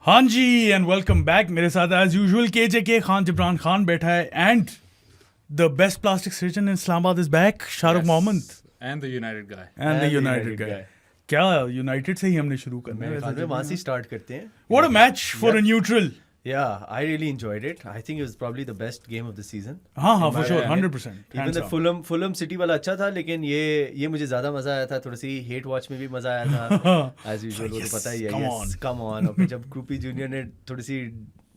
हाँ जी and welcome back. मेरे साथ एज यूजुअल के खान जिब्रान खान बैठा है and the best plastic surgeon in Islamabad is back, Shahrukh Mohammad. And the United guy. And the United guy. क्या यूनाइटेड से ही हमने शुरू करना है. मेरे ख्याल में वहाँ से स्टार्ट करते हैं. What a match for a neutral. Yeah, I really enjoyed it. I think it was probably the best game of the season. हाँ for sure 100%. Even the Fulham City वाला अच्छा था, लेकिन ये मुझे ज्यादा मजा आया था. थोड़ी सी हेट वॉच में भी मजा आया था. As usual, वो तो पता ही है. Come on. और फिर जब क्रूपी जूनियर ने थोड़ी सी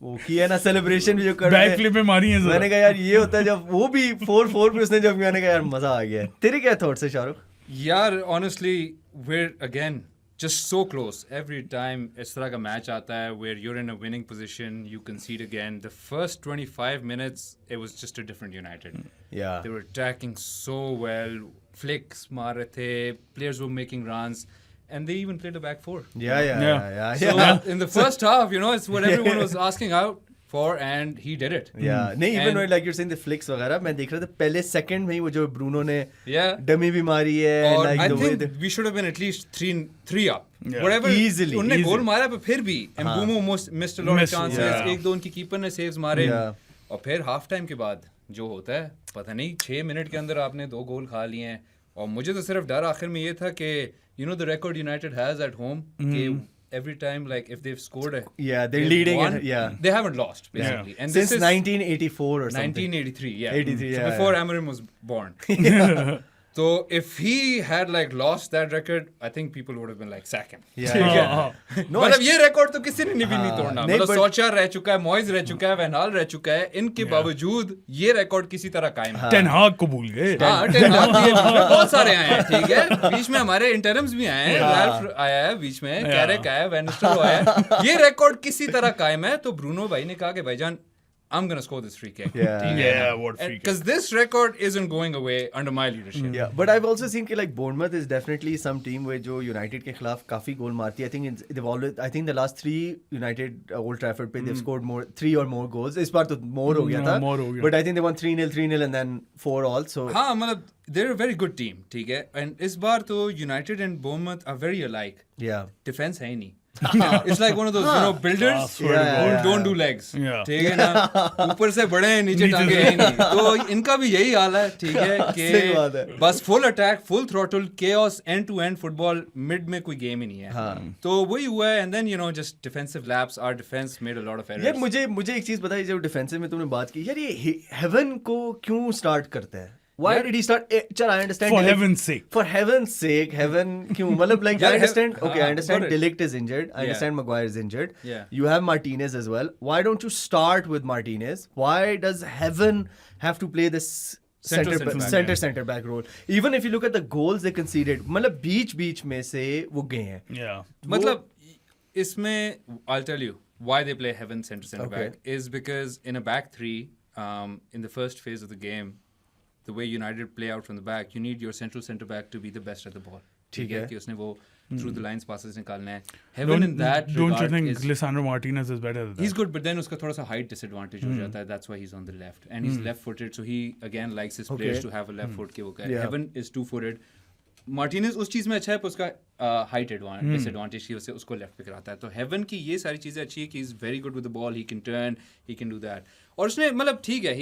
वो किया ना सेलिब्रेशन भी जो कर रहे बैक फ्लिप में मारी है. मैंने कहा यार ये होता है जब वो भी 4-4 पे उसने जब मैंने कहा यार मजा आ गया. तेरे क्या थॉट्स है Shahrukh? Yeah, honestly, we're again just so close. Every time इस तरह का मैच आता है where you're in a winning position, you concede again. The first 25 minutes, it was just a different United. Yeah. They were attacking so well. Flicks मार रहे थे. Players were making runs. And they even played a back four. Yeah. So in the first half, it's what everyone was asking out for, and he did it. Yeah. नहीं, even when like you're saying the flicks वगैरह, मैं देख रहा था पहले second में ही वो जो ब्रूनो ने डमी भी मारी है. Or like I the way think we should have been at least three up. Yeah. Whatever. Easily. उन्होंने गोल मारा पर फिर भी Mbeumo missed a lot of chances. Yeah. एक दो उनकी कीपर ने सेव्स मारे. Yeah. और फिर हाफ टाइम के बाद जो होता है पता नहीं 6 मिनट के अंदर आपने 2 गोल खा लिए हैं. और मुझे तो सिर्फ डर आखिर में ये था कि the record United has at home कि every time like if they've scored they're leading won, it, yeah. they haven't lost basically. And Since this is 1984 or something. 1983, yeah. 83, So yeah, before Amorim was born. So if he had like lost that record, I think people would have been like sack him. Yeah. No, मतलब ये record तो किसी ने भी नहीं तोड़ना. नहीं, मतलब but- सोल्शायर रह चुका है, मॉइज रह चुका है, वैन हाल रह चुका है. इनके बावजूद ये रिकॉर्ड किसी तरह कायम है. टेन हाग को भूल गए. हाँ, टेन हाग भी है, बीच में बहुत सारे आए हैं, ठीक है. बीच में हमारे इंटरम्स भी आए हैं. रैल्फ आया है बीच में, कैरेक आया है, वैन निस्टेलरॉय आया है. ये रिकॉर्ड किसी तरह कायम है. तो ब्रूनो भाई ने कहा कि भाईजान I'm gonna score this free kick. Yeah, what free kick. Because this record isn't going away under my leadership. Yeah, but I've also seen कि like Bournemouth is definitely some team where जो United के खिलाफ काफी गोल मारती है. I think the last 3 United Old Trafford पे they've scored 3 or more goals. इस बार तो more हो गया था. more हो गया. But I think they won 3-0 and then 4 all. So हाँ, मतलब they're a very good team, ठीक है. And इस बार तो United and Bournemouth are very alike. yeah. Defense है ही नहीं. It's like one of those builders who don't do legs. Yeah. ठीक है ना. ऊपर से बड़े हैं, नीचे टांगे हैं नहीं. तो इनका भी यही हाल है, ठीक है सही बात है. कि बस full attack, full throttle, chaos, end to end football, mid में कोई गेम ही नहीं है. तो वही हुआ है. And then just defensive lapse. Our defense made a lot of errors. यार मुझे एक चीज बताइए, जब डिफेंसिव में तुमने बात की, यार ये हेवन को क्यों स्टार्ट करता है? Why did he start? चल, I understand. For heaven's sake. For heaven's sake, heaven क्यों? मतलब like I understand. Okay, I understand. got it. De Ligt is injured. I understand Maguire is injured. Yeah. You have Martinez as well. Why don't you start with Martinez? Why does heaven have to play this center back role? Even if you look at the goals they conceded, मतलब बीच में से वो गए हैं. Yeah. मतलब इसमें I'll tell you why they play heaven center Okay. back is because in a back three, in the first phase of the game, the way United play out from the back, you need your centre back to be the best at the ball. ठीक है. कि उसने वो through the lines passes निकालना है. Heaven in that Don't you regard think is Lisandro Martinez is better than that? he's good, but then उसका थोड़ा सा height disadvantage हो जाता है. That's why he's on the left, and he's left-footed, so he again likes his players to have a left foot के वो का. Yeah. Heaven is two-footed. Martinez उस चीज में अच्छा है, पर उसका height disadvantage की वजह से उसको लेफ्ट पे कराता है. तो Heaven की ये सारी चीजें अच्छी है कि he's very good with the ball, he can turn, he can do that. और उसने मतलब ठीक है,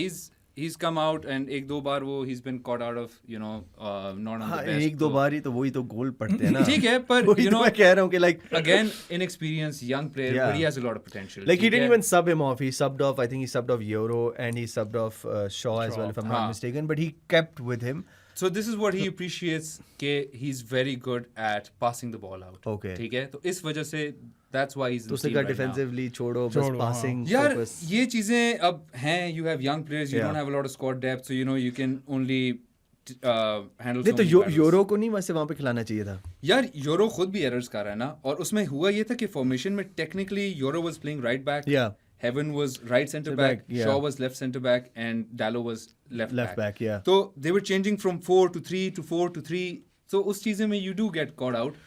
he's come out and एक दो बार वो he's been caught out of not on the best. एक दो बार ही तो वही तो गोल पड़ते हैं ना. ठीक है, पर वही तो मैं कह रहा हूँ कि like again inexperienced young player, but he has a lot of potential. Like he ठीक didn't है? even sub him off. He subbed off. I think he subbed off Euro and he subbed off Shaw as well, if I'm not mistaken. But he kept with him. So this is what he appreciates कि he's very good at passing the ball out. Okay. ठीक है, तो इस वजह से that's why he's in तो the उसने team कहा right now. डिफेंसिवली छोड़ो, बस passing यार focus. ये चीजें अब हैं. You have young players, you Yeah. don't have a lot of squad depth, so you can only handle नहीं so तो many battles. यूरो को नहीं वैसे वहाँ पे खिलाना चाहिए था. यार यूरो खुद भी एरर्स कर रहा है ना. और उसमें हुआ ये था कि फॉर्मेशन में technically euro was playing right back. Yeah. Heaven was right center back, yeah. Shaw was left center back, and Dallo was left back, yeah. So they were changing from 4 to 3 to 4 to 3. So उस चीज़ें में you do get caught out.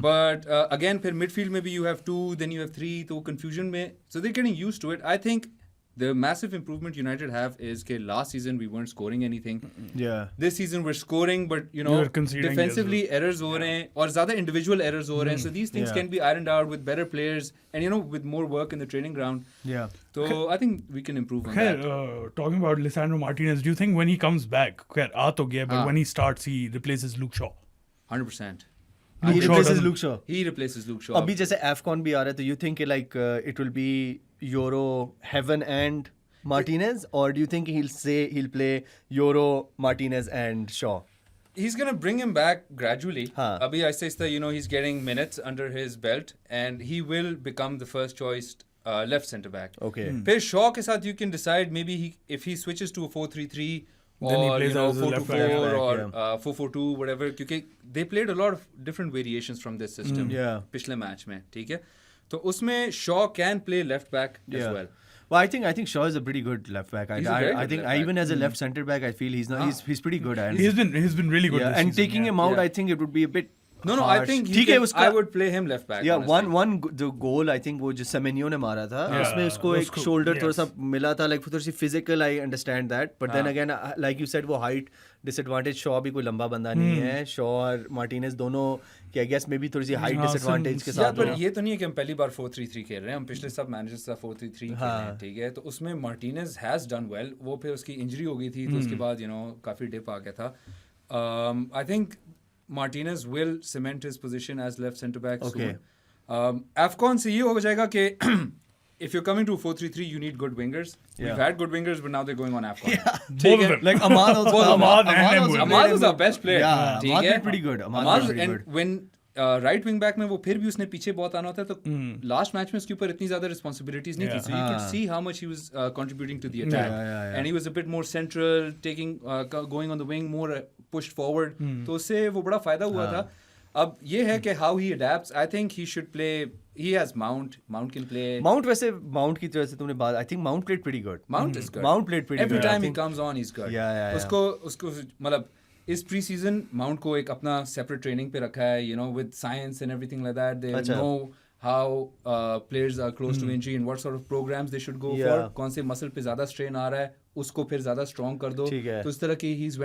But again फिर midfield में भी you have 2, then you have 3, तो confusion में, so they're getting used to it. I think The massive improvement United have is that last season we weren't scoring anything. Yeah. This season we're scoring, but You're conceding defensively errors हो रहे हैं और ज़्यादा individual errors हो रहे हैं. So these things Yeah. can be ironed out with better players and with more work in the training ground. Yeah. So I think we can improve on Khair, that. talking about Lisandro Martinez, do you think when he comes back, khair, aa to gaya, but हाँ. when he starts, he replaces Luke Shaw? 100%. He Luke Shaw replaces doesn't- Luke Shaw. He replaces Luke Shaw. अभी जैसे AFCON भी आ रहा है तो you think like it will be Euro, Heaven and Martinez, or do you think he'll play Euro, Martinez and Shaw? He's gonna bring him back gradually. हाँ. Abhi aista he's getting minutes under his belt, and he will become the first choice left centre back. Okay. फिर Shaw के साथ you can decide maybe if he switches to a 4-3-3 Then he or plays as a left 4-2-4 back, or yeah. 4-4-2 whatever, क्योंकि they played a lot of different variations from this system. Yeah. पिछले match में, ठीक है? तो उसमें Shaw can play left back as Yeah. well. Well, I think Shaw is a pretty good left back. He's a very I good think left back. even as a left centre back, I feel he's pretty good. And He's been really good. yeah, this and season, taking yeah. him out, Yeah. I think it would be a bit. No, I harsh. think ठीक है उसका. I would play him left back. Yeah, honestly. the goal I think वो जो सेमेनियो ने मारा था Yeah, उसमें उसको एक उसको- शोल्डर थोड़ा yes. सा मिला था, like थोड़ी सी physical, I understand that, but then हाँ. again like you said वो height disadvantage, Shaw भी कोई लंबा बंदा नहीं है, Shaw और Martinez दोनों कि I guess maybe थोड़ी सी height हाँ, disadvantage के some- साथ पर हो. ये तो नहीं है कि हम पहली बार 4-3-3 खेल रहे हैं, हम पिछले सब मैनेजर्स का 4-3-3 खेल रहे हैं, हाँ. ठीक है? तो उसमें मार्टिनेज हैज डन वेल. वो फिर उसकी इंजरी हो गई थी तो उसके बाद काफी डिप आ गया था. I think Martinez will cement his position as left centre back Okay. soon. AFCON से ये हो जाएगा कि if you're coming to 4-3-3, you need good wingers. Yeah. We've had good wingers, but now they're going on AFCON. Both of them. Like Ahmad also. Both Ahmad and Mbeumo. Ahmad was our best player. Yeah, ठीक Ahmad है? played pretty good. Ahmad Ahmad played pretty and good. when right wing back में वो फिर भी उसने पीछे बहुत आना होता है, तो लास्ट मैच में उसके ऊपर इतनी ज्यादा रिस्पांसिबिलिटीज नहीं थी, so you could see how much he was contributing to the attack, and he was a bit more central, taking going on the wing, more pushed forward, तो उससे वो बड़ा फायदा हुआ था. अब ये है कि how he adapts. I think he should play. He has Mount can play. Mount वैसे Mount की तरह से तुमने बात, I think Mount played pretty good. Mount is good. Mount played pretty Every good. I time he think- comes on, he's good. Yeah. उसको मतलब इस pre season mount को एक अपना सेपरेट ट्रेनिंग पे रखा है, with science and everything like that. They अच्छा. Know how players are close to injury and what sort of programmes they should go for. कौन से मसल पे ज्यादा स्ट्रेन आ रहा है, उसको फिर ज्यादा स्ट्रॉन्ग कर दो. ठीक है. तो इस तरह की he's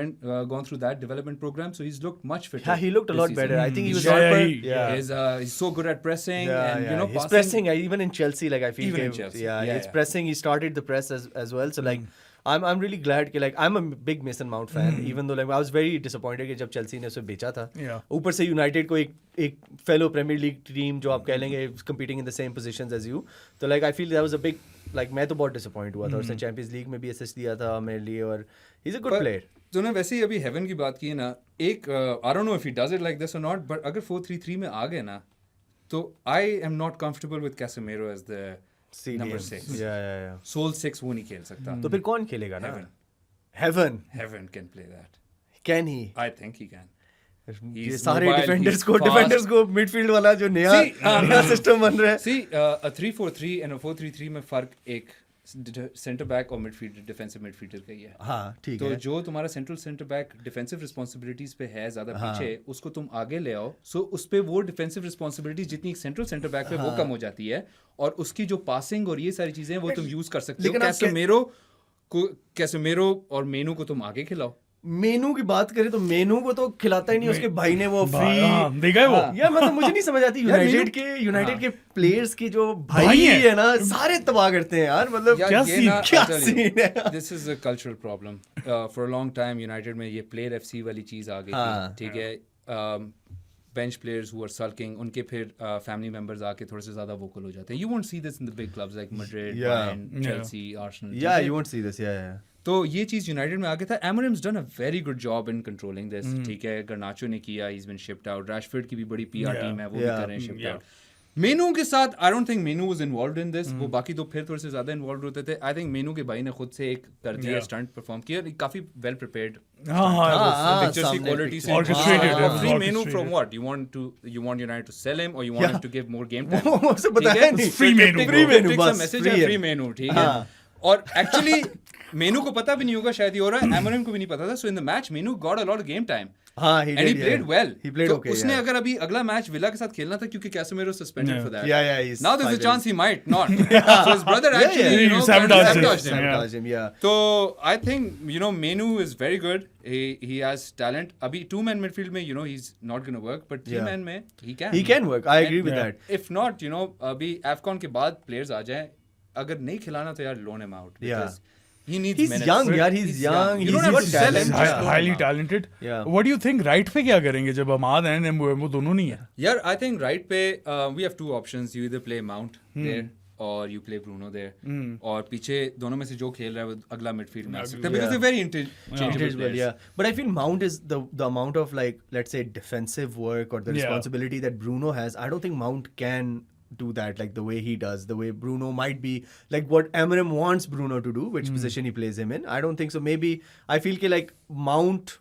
gone through that development program, so he's looked much fitter. Yeah, he looked a this lot season. better. I think he was Yeah, sharper. he- Yeah. He's so good at pressing and His passing. pressing, even in Chelsea, like I feel, Even in Chelsea, yeah, yeah, his yeah. pressing, he started the press as well. So like, I'm really glad कि like I'm a big Mason Mount fan, even though like I was very disappointed कि जब Chelsea ने उसे बेचा था. Yeah. ऊपर से United को एक fellow Premier League team जो आप कह लेंगे competing in the same positions as you. तो like I feel that was a big, like मैं तो बहुत disappointed हुआ था. उसने Champions League में भी assist दिया था मेरे लिए, और he's a good player. तूने वैसे ही अभी हेवन की बात की है ना, एक I don't know if he does it like this और नॉट, बट अगर 4-3-3 में आ गए ना, तो I am not comfortable with Casemiro as the number 6. Yeah. सोल 6 वो नहीं खेल सकता. तो फिर कौन खेलेगा ना? Heaven. Heaven. Heaven can play that. Can he? I think he can. ये He's सारे mobile, डिफेंडर्स he's को fast. डिफेंडर्स को मिडफील्ड वाला जो नया See, सिस्टम बन रहा है. See, a 3-4-3 and a 4-3-3 में फर्क एक सेंटर बैक और मिडफील्डर, डिफेंसिव मिडफील्डर का ही है. हाँ ठीक तो है. जो तुम्हारा central centre back defensive responsibilities पे है ज्यादा पीछे, उसको तुम आगे ले आओ, सो उस पे वो डिफेंसिव रिस्पांसिबिलिटीज जितनी सेंट्रल सेंटर बैक पे वो कम हो जाती है, और उसकी जो पासिंग और ये सारी चीजें वो तुम यूज कर सकते हो. लेकिन आप कैसेमेरो और मेनू को तुम आगे खिलाओ. मेनू की बात करें तो मेनू को तो खिलाता ही नहीं, उसके भाई ने वो फ्री. हाँ, देखा है वो. यार मतलब मुझे नहीं समझ आती यार, यूनाइटेड के प्लेयर्स की जो भाई है ना, सारे तबाह करते हैं यार. मतलब यार, क्या ये सीन ना, क्या I'll tell you, सीन है. This is a cultural problem. For a long time, United में ये player FC वाली चीज आ गई हाँ. थी, ठीक है. Bench players who are sulking, उनके फिर family members आके थोड़े से ज्यादा vocal हो जाते हैं. You won't see this in the big clubs like Madrid, Yeah. Bayern, Chelsea, Arsenal. ठीक Yeah, है? you won't see this. Yeah. तो ये चीज यूनाइटेड में आ गया था. Amarim's done a very good job in controlling this. ठीक है, गर्नाचो ने किया, he's been shipped out. Rashford की भी बड़ी PR Yeah. टीम है, वो भी Yeah. कर रहे हैं shipped Yeah. out. मेनू के साथ I don't think menu was involved in this. वो बाकी दो फिर थोड़े से ज्यादा involved होते थे. I think मेनू के भाई ने खुद से एक कर दिया, Yeah. स्टंट परफॉर्म किया, काफी well prepared. हाँ, हाँ, Pictures की सामने quality से Orchestrated, हाँ, yeah, free menu orchestrated. from what? You want United to sell him or you want Yeah. him to give more game time? वो उसे ठीक बताया है? नहीं. Free menu, Cryptic- free menu, cryptic सा बस, message free है, है. free menu, ठीक है. हाँ. और एक्चुअली मेनू को पता भी नहीं होगा शायद ये हो रहा है. Amarim को भी नहीं पता था. So in the match, Menu got a lot of game time. हाँ, he and he did, played yeah. well. He played तो okay, उसने yeah. अगर अभी अगला मैच विला के साथ खेलना था क्योंकि Casemiro suspended Yeah. for that. Yeah, he's Now there's a 5 chance days. he might not. So his brother Yeah, actually, yeah. you know, Sabotaged kind of him. sabotaged him. Sabotage him, yeah. So I think, you know, Menu is very good. He has talent. अभी 2-man midfield में, you know, he's not going to work, but 3-man में he can. He can work. I agree with Yeah. that. If not, you know, अभी AFCON के बाद players आ जाएं, अगर नहीं खिलाना तो यार loan him out. Yeah. Because he needs He's minutes. young, यार. He's young. You don't He's have to got sell talent. him. Yeah. just loan him highly out. talented. Yeah. What do you think right पे क्या करेंगे जब अमाद and एम्बुएमो दोनों नहीं है? यार I think right पे we have two options. You either play Mount there or you play Bruno there. और पीछे दोनों में से जो खेल रहा है वो अगला midfield में आ सकता है because they're very interchangeable Interchangeable, players. yeah. But I feel Mount is the amount of, like, let's say defensive work or the Yeah. responsibility that Bruno has. I don't think Mount can do that like the way he does, the way Bruno might be, like what Amorim wants Bruno to do, which position he plays him in. I don't think so. Maybe I feel कि like Mount,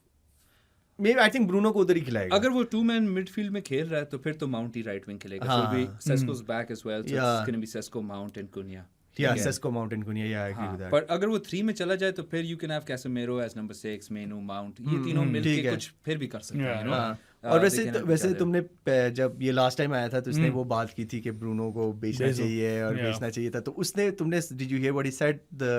maybe I think Bruno को उधर ही खिलाएगा. अगर वो 2-man midfield में खेल रहा है तो फिर तो Mount ही right wing खेलेगा. So हाँ. भी Sesko's back as well. So Yeah. it's going to be Sesko, Mount and Cunha. Yeah, ठीक है? Sesko, Mount and Cunha. Yeah, I agree हाँ, with that. पर अगर वो 3 में चला जाए तो फिर you can have Casemiro as number 6, Menu, Mount. ये तीनों मिलके ठीक है. कुछ फिर भी कर सकते हैं, you know? हाँ. और they वैसे can help वैसे each other. तुमने जब ये लास्ट टाइम आया था तो उसने वो बात की थी कि ब्रूनो को बेचना बेचो. चाहिए और Yeah. बेचना चाहिए था तो उसने तुमने did you hear what he said the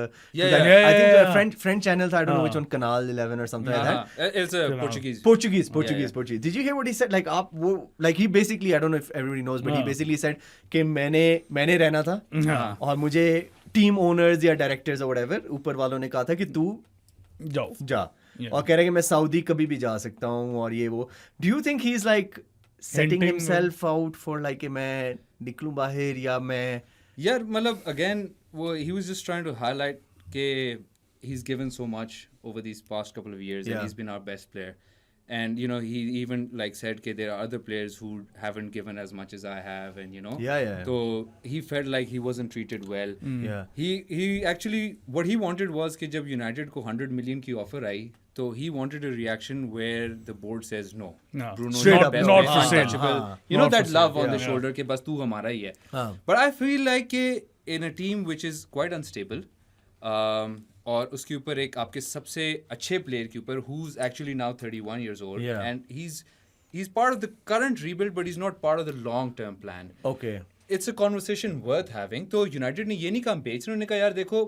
Yeah, that, yeah. I think Yeah. the French channel था I don't know हाँ. which one Canal 11 or something like that. It's a Portuguese. Portuguese. Did you hear what he said? Like आप वो like he basically I don't know if everybody knows but he हाँ. basically said कि मैंने रहना था हाँ. और मुझे टीम ओनर्स या डायरेक्टर्स और whatever ऊपर वालों ने कहा था कि तू जाओ. जा Yeah. और कह रहे हैं कि मैं सऊदी कभी भी जा सकता हूँ और ये वो do you think he is like setting Hinting- himself out for like कि मैं निकलूं बाहर या मैं यार मतलब again वो he was just trying to highlight के he's given so much over these past couple of years Yeah. and he's been our best player. And you know he even like said that there are other players who haven't given as much as I have, and you know. Yeah. So he felt like he wasn't treated well. Yeah. He actually what he wanted was कि जब United को 100 million की offer आई, तो he wanted a reaction where the board says no. No. Bruno Straight is up, best no. player, Not for sale. untouchable. हाँ. You know Not that for love sale. on the Yeah. shoulder कि बस तू हमारा ही है. हाँ. But I feel like कि in a team which is quite unstable, और उसके ऊपर एक आपके सबसे अच्छे प्लेयर के ऊपर who's actually now 31 years old, Yeah. and he's part of the current rebuild, but he's not part of the long term plan. Okay It's a conversation worth having. तो यूनाइटेड ने ये नहीं कहा बेच, उन्होंने कहा यार देखो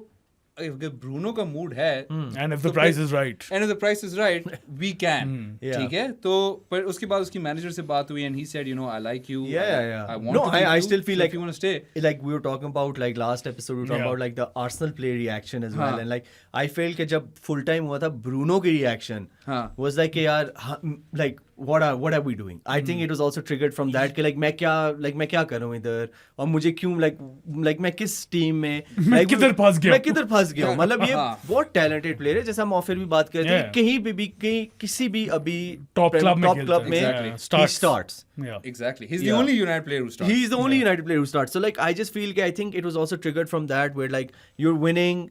अगर ब्रूनो का मूड है And if तो the price फिर- is right. and if the price is right we can Yeah. ठीक है. तो पर उसके बाद उसकी मैनेजर से बात हुई and he said you know I like you. Yeah. I want No, to keep I you, still feel so like if you want to stay. like we were talking about like last episode we were talking Yeah. about like the Arsenal player reaction as well हाँ. and like I felt कि जब full time हुआ था Bruno की reaction हाँ. was like कि यार like what are we doing? I think it was also triggered from that कि like मैं क्या कर रहा हूँ इधर और मुझे क्यों like मैं किस टीम में मैं like, किधर फंस गया मैं किधर फंस गया हूँ. मतलब ये हाँ. बहुत टैलेंटेड प्लेयर है जैसे हम ऑफर भी बात कर रहे थे Yeah. कहीं पे भी किसी भी अभी Top club में top खेलता club है. में Exactly. he starts. Yeah. Exactly. He's the Yeah. only United player who starts. He's the only United player who starts. So like I just feel I think it was also triggered from that where like you're winning,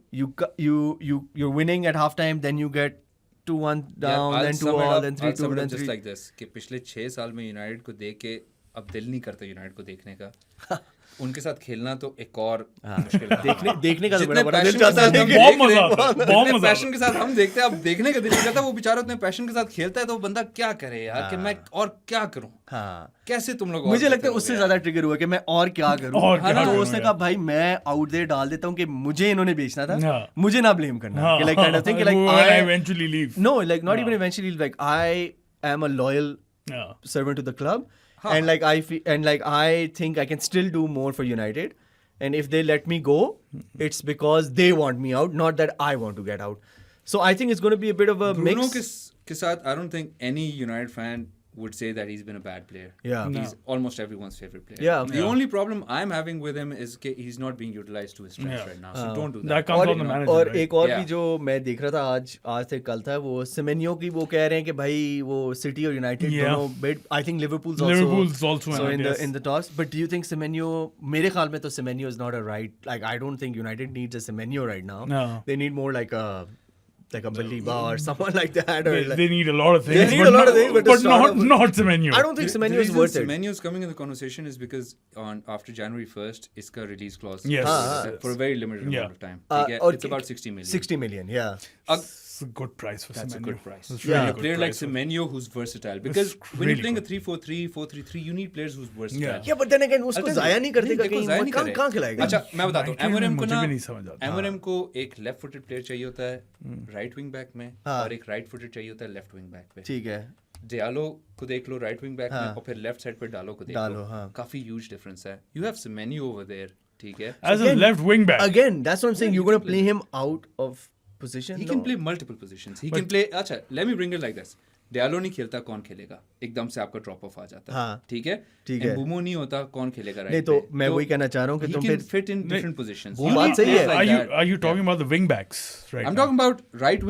you're winning at halftime, then you get 2-1 down, I'll then sum it 2-all, up- then I'll sum 3-2, it up then just 3. like this कि पिछले 6 साल में United को देख के अब दिल नहीं करता यूनाइटेड को देखने का. उनके साथ खेलना तो एक और मुश्किल काम है. देखने का तो जितने बड़ा दिल passion चाहता के है साथ लेकिन- हम बहुत देख मजा रहे हैं, आता है, बहुत जितने मजा passion के साथ हम देखते हैं अब देखने का दिल नहीं करता. वो बेचारा उतने पैशन के साथ खेलता है तो वो बंदा क्या करे यार कि मैं और क्या करूं. हाँ. कैसे तुम लोग और मुझे लगता बेहतर है हो उससे गए ज्यादा ट्रिगर हुआ कि मैं और क्या करूं. और क्या तो करूं उसने यार. कहा भाई मैं आउट देयर डाल देता हूं कि मुझे इन्होंने बेचना था. हाँ. मुझे ना ब्लेम करना. हाँ. कि like kind of thing कि like When I I eventually leave. no like not हाँ. even eventually like I am a loyal Yeah. servant to the club Huh. and like I think I can still do more for United and if they let me go it's because they want me out not that I want to get out so I think it's going to be a bit of a Bruno mix के साथ I don't think any United fan would say that he's been a bad player. Yeah. He's almost everyone's favorite player. Yeah. The Yeah. only problem I'm having with him is that he's not being utilized to his strengths Yeah. right now. So don't do that. That comes और from the manager. और right? एक और Yeah. भी जो मैं देख रहा था आज से कल था वो सिमेनियो की वो कह रहे हैं कि भाई वो सिटी और यूनाइटेड Yeah. दोनों bid I think Liverpool's Liverpool's also so in it, yes. in the talks but do you think Semenyo मेरे ख्याल में तो Semenyo is not a right like I don't think United needs a Semenyo right now. No. They need more like a Baliba or someone like that or They, like, they need a lot of things. They need but a lot not, of things, but to but start not off with- the menu. I don't think Semenyo is worth it. Semenyo is coming in the conversation is because after January 1st, इसका release clause Yes. for a very limited Yeah. amount of time. और It's about 60 million. 60 million yeah. a good price for That's a Semenyo. good price. That's Yeah. really A good player like price for- Semenyo who's versatile. Because when really you're playing good. a 3-4-3, 4-3-3, you need players who's versatile. Yeah. Yeah, but then again उसको जाया नहीं करते देखो, कहीं जाया वो नहीं करे। कहाँ खिलाएगा? अच्छा मैं बताता हूँ 19 में एमआरएम को मुझे ना भी नहीं समझ आता। एमआरएम को एक लेफ्ट फुटेड प्लेयर चाहिए होता है राइट विंग बैक में हाँ। और एक राइट फुटेड चाहिए होता है लेफ्ट विंग बैक पे ठीक है डियालो को देख लो राइट विंग बैक में हाँ। और फिर लेफ्ट साइड पे डालो को देख डालो, लो हाँ। काफी ह्यूज डिफरेंस है you have Semenyo over there ठीक है As a left wing back. again that's what I'm saying Yeah, you're he gonna can play him out of position he no? can play multiple positions he can play अच्छा let me bring it like this Diallo नहीं खेलता कौन खेलेगा एकदम से आपका drop of आ जाता है हाँ। ठीक है ठीक है। एम्बुमो नहीं होता कौन खेलेगा नहीं राइट तो मैं वही कहना चाह रहा हूँ कि तुम फिर फिट इन डिफरेंट पोजीशंस वो बात सही है। Are you talking about the wing backs right I'm now? talking about right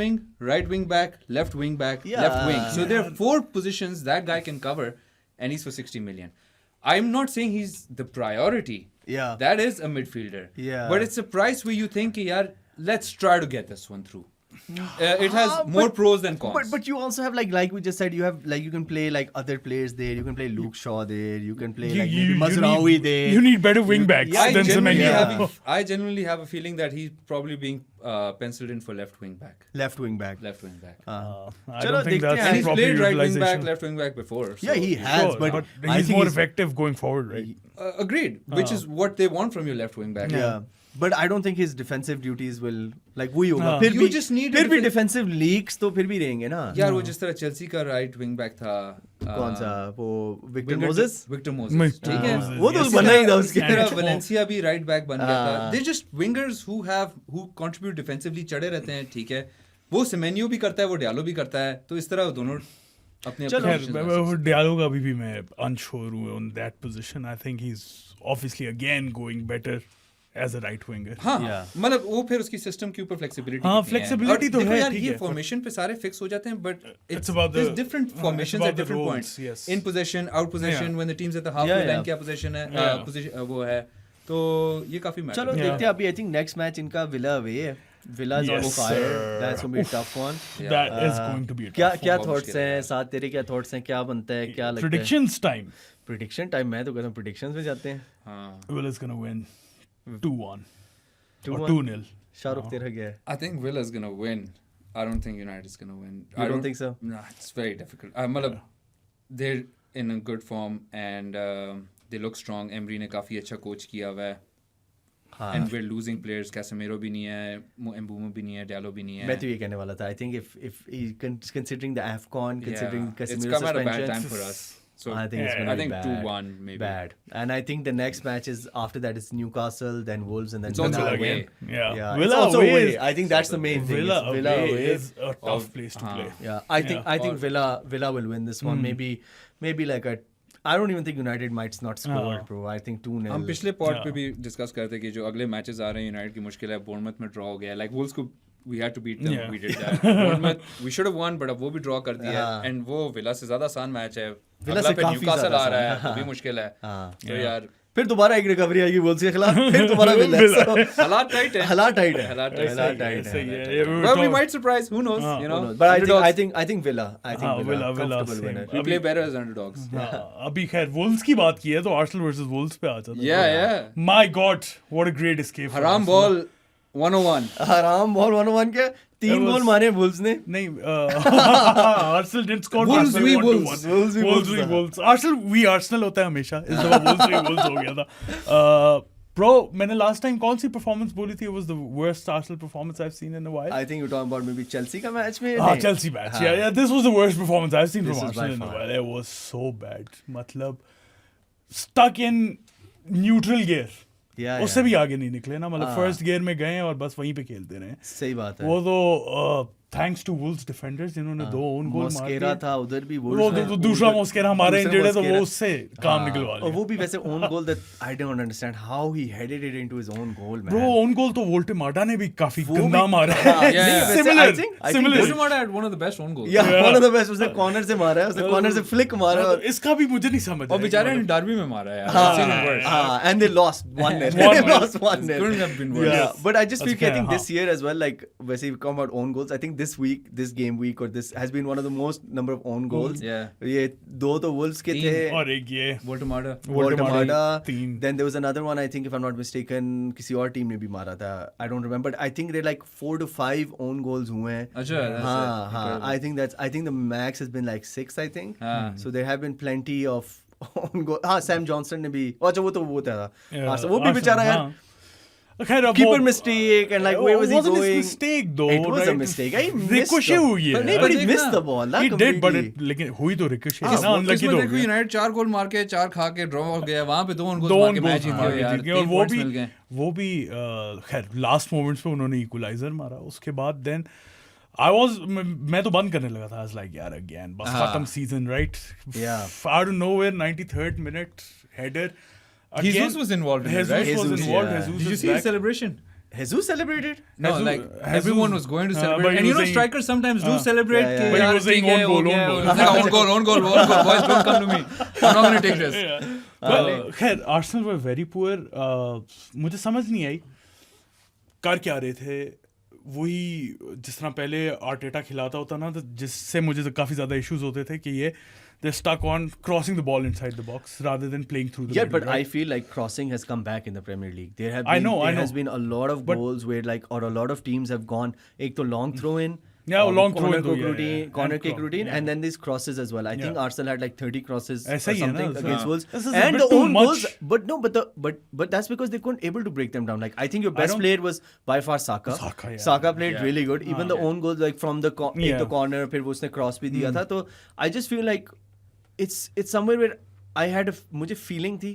wing back, left wing back, Yeah. left wing. So there are 4 positions that guy can cover, and he's for 60 million. I'm not saying he's the priority. Yeah. That is a midfielder. Yeah. But it's a price where you think, yeah, let's try to get this one through. It has Ah, more but- pros than cons. But you also have like we just said you have like you can play like other players there you can play Luke Shaw there you can play like maybe Mazraoui there You need better wing backs Yeah, than genuinely Semenyo. I genuinely have a feeling that he's probably being penciled in for left wing back. left wing back Left wing back. I चलो, don't think देखते that's हैं। And he's proper played right wing back, utilization. left wing back before. yeah so- he has Sure, but I he's think more effective going forward, right? Agreed, which is what they want from your left wing back. yeah but I don't think his defensive duties will like वही होगा हाँ। फिर You भी just need a फिर भी different- defensive leaks तो फिर भी रहेंगे ना यार वो जिस तरह चेल्सी का राइट विंग बैक था कौन सा वो Victor Moses Victor Victor Moses ठीक है Moses, वो तो yes. बना ही था उसके इसी तरह वलेंसिया भी राइट बैक बन गया था हाँ। They just wingers who contribute defensively चढ़े रहते हैं ठीक है वो सेमेन्यो भी करता है वो डियालो भी करता है तो इस तरह दोनों अपने चलो, खैर, positions में वो Diallo का भी मैं unsure हूँ on that position. I think he's obviously again going better as a right winger. हाँ Yeah. मतलब वो फिर उसकी सिस्टम के ऊपर फ्लेक्सिबिलिटी हाँ, flexibility तो है, यार ठीक ये है, फॉर्मेशन पे सारे फिक्स हो जाते हैं but It's about the- different it's formations about at the different roles, points yes. In position out position Yeah. When the teams at the half Yeah, line yeah. क्या पोजीशन है Yeah. Position वो है तो ये काफी matter चलो Yeah. देखते हैं अभी आई थिंक नेक्स्ट मैच इनका विला अवे है villa is on Yes, fire sir. That's gonna be a tough one That is going to be a क्या tough क्या बहुत थॉट्स मुश्किल है हैं यार। साथ तेरे क्या थॉट्स हैं क्या बनता है क्या लगता है predictions time. प्रेडिक्शन टाइम मैं तो कहता हूँ प्रेडिक्शंस में जाते हैं हाँ Villa's gonna win 2-1 or 2-1 2-0. Shahrukh तेरा क्या है I think Villa's gonna win. I don't think United is gonna win. You don't think so? Nah, it's very difficult. मतलब they're in a good form and they look strong. Emery ने काफी अच्छा coach किया हुआ है. हाँ And we're losing players. Casemiro भी नहीं है, Mbeumo भी नहीं है, Diallo भी नहीं है. मैं तो ये कहने वाला था I think if considering the AFCON considering Yeah, it's Casemiro's come at a bad suspension time for us. So I think it's Yeah, gonna I be think bad. 2-1 maybe. Bad. And I think the next match is after that is Newcastle, then Wolves, and then It's also Villa away. again. Yeah. Yeah, Villa it's also away away. is- I think that's the main thing. Villa It's Villa away away. is a tough place to play. Yeah, I think Or- Villa will win this one. Maybe like a. I don't even think United might not score, bro. I think 2-0. हम पिछले pod पे Yeah. भी discuss करते थे कि जो अगले matches आ रहे हैं यूनाइटेड की मुश्किल है बोर्नमथ में ड्रॉ हो गया लाइक वुल्स को we had to beat them Yeah. we did that bournemouth we should have won but अब वो भी ड्रॉ कर दिया हाँ. and वो विला से ज्यादा आसान मैच है विला अगला से पे काफी न्यूकासल ज्यादा आ रहा है आसान, वो भी मुश्किल है हाँ. तो Yeah. यार फिर दोबारा एक रिकवरी आएगी वुल्स के खिलाफ फिर दोबारा Villa. So, हालात टाइट है हालात टाइट है हालात tight हालात है। टाइट सही है है। Yeah, well we talk- might surprise who knows you know But underdogs. I think Villa. I think हाँ, Villa. Villa, Comfortable same. winner. we play better as underdogs हाँ, अभी खैर वुल्स की बात की है तो आर्सेनल वर्सेस वुल्स पे आ जाता yeah My God, what a great escape! for हराम Arsenal. बॉल 101 आराम बॉल 1-1 के 3 was- गोल मारे वुल्स ने नहीं Arsenal didn't score. Wolves Arsenal we won Wolves. 2-1. Wolves we Wolves Wolves we था। Wolves. Arsenal we Arsenal होता है हमेशा इस दफा Wolves we Wolves हो गया था Bro, मैंने last time कौन सी performance बोली थी? It was the worst Arsenal performance I've seen in a while. I think you're talking about maybe Chelsea का मैच में हाँ, नहीं। Chelsea match. हाँ. Yeah, this was the worst performance I've seen This from is by Arsenal in a far. while. It was so bad. मतलब stuck in neutral gear. Yeah, उससे yeah. भी आगे नहीं निकले ना मतलब हाँ. फर्स्ट गियर में गए और बस वहीं पे खेलते रहे सही बात है वो तो थैंक्स टू वुल्स डिफेंडर्स जिन्होंने दो ओन गोल मार मस्केरा दिए था उधर भी वो तो दूसरा मस्केरा हमारा इंजर्ड है तो वो उससे काम निकलवा और लिया वो भी वैसे own goal that I don't understand how he headed it into his own goal man bro own goal तो वोल्टे मार्टा ने भी काफी वो गंदा भी- मारा हाँ, है नहीं, वैसे Similar, I think similar. Voldemort had one of the best own goals या वन ऑफ द बेस्ट उसने कॉर्नर से मारा है उसने कॉर्नर से फ्लिक मारा है मतलब इसका भी मुझे नहीं समझ और आया बेचारे कि ने डर्बी में मारा है यार I've seen it worse. हाँ and they lost 1-0 1-0. they lost 1-0 Couldn't have been worse. Yeah, but I just feel That's I think fair, this year as well, like वैसे we come about own goals, I think this game week or this has been one of the most number of own goals. Yeah. ये 2 तो Wolves के थे. और एक ये Voltemada. Voltemada. 3. Then there was another one, I think, if I'm not mistaken, किसी और team ने भी मारा था. I don't remember. But I think they're like 4 to 5 own goals हुए हैं. अच्छा, that's हाँ. incredible. I think the max has been like 6, I think. हाँ. So there have been plenty of own goal. हाँ, Sam Johnson ने भी. अच्छा वो था. Yeah, हाँ, so वो भी बेचारा यार. हाँ. खैर अब Keeper वो- mistake and like where was he wasn't his going? mistake though. It was a right? mistake. He missed Ricochet the- हुई है. नहीं, but he देखना. missed the ball. He That did, but completely. लेकिन हुई तो Ricochet हाँ, है ना, वो unlucky इसमें तो हो देखो गया. यूनाइटेड 4 गोल मार के 4 खा के ड्रॉ हो गया, वहां पे 2 गोल दो मार के goals मैच जीत मार गए के यार, जीत गए, और 3 वो पॉइंट्स भी मिल गए. वो भी खैर लास्ट मोमेंट्स पे उन्होंने इक्वलाइजर मारा. उसके बाद देन मैं तो बंद करने लगा था. I was like यार अगेन बस हाँ. खत्म season, right? Yeah. Out of nowhere 93rd minute header. Jesus was involved in it, Jesus right? was Jesus, involved. yeah. Jesus Did you is see his back. celebration? Jesus celebrated? No, Jesus- like Jesus- everyone was going to but celebrate, he and you was know saying- strikers sometimes do celebrate. Yeah, yeah, कि yeah. But he यार was saying ठीक है, own goal, हो गया. own goal. I was like, own goal, own goal, own goal. Boys, don't come to me. I'm not going to take this. Well, खैर Arsenal were very poor. मुझे समझ नहीं आई कर क्या रहे थे. वही जिस तरह पहले आर्टेटा खिलाता होता ना, तो जिससे मुझे तो काफी ज्यादा इश्यूज होते थे कि ये they're stuck on crossing the ball inside the box rather than playing through the Yeah, middle, but right? I feel like crossing has come back in the Premier League. There have I been, know. has been a lot of But- goals where like or a lot of teams have gone एक तो long throw in. Yeah, long throw corner in kick though, yeah, routine, yeah. corner And kick cross, routine, yeah. and then these crosses as well. I think Yeah. Arsenal had like 30 crosses ऐसा or ही है ना, something हाँ. against Wolves. This is a And bit the too own much. goals, but no, but that's because they couldn't able to break them down. Like I think your I best don't- player was by far Saka. Saka, yeah. Saka played Yeah. really good. Even the own goals like from the एक Yeah. तो corner फिर वो उसने cross भी दिया था. तो I just feel like it's somewhere where I had मुझे feeling थी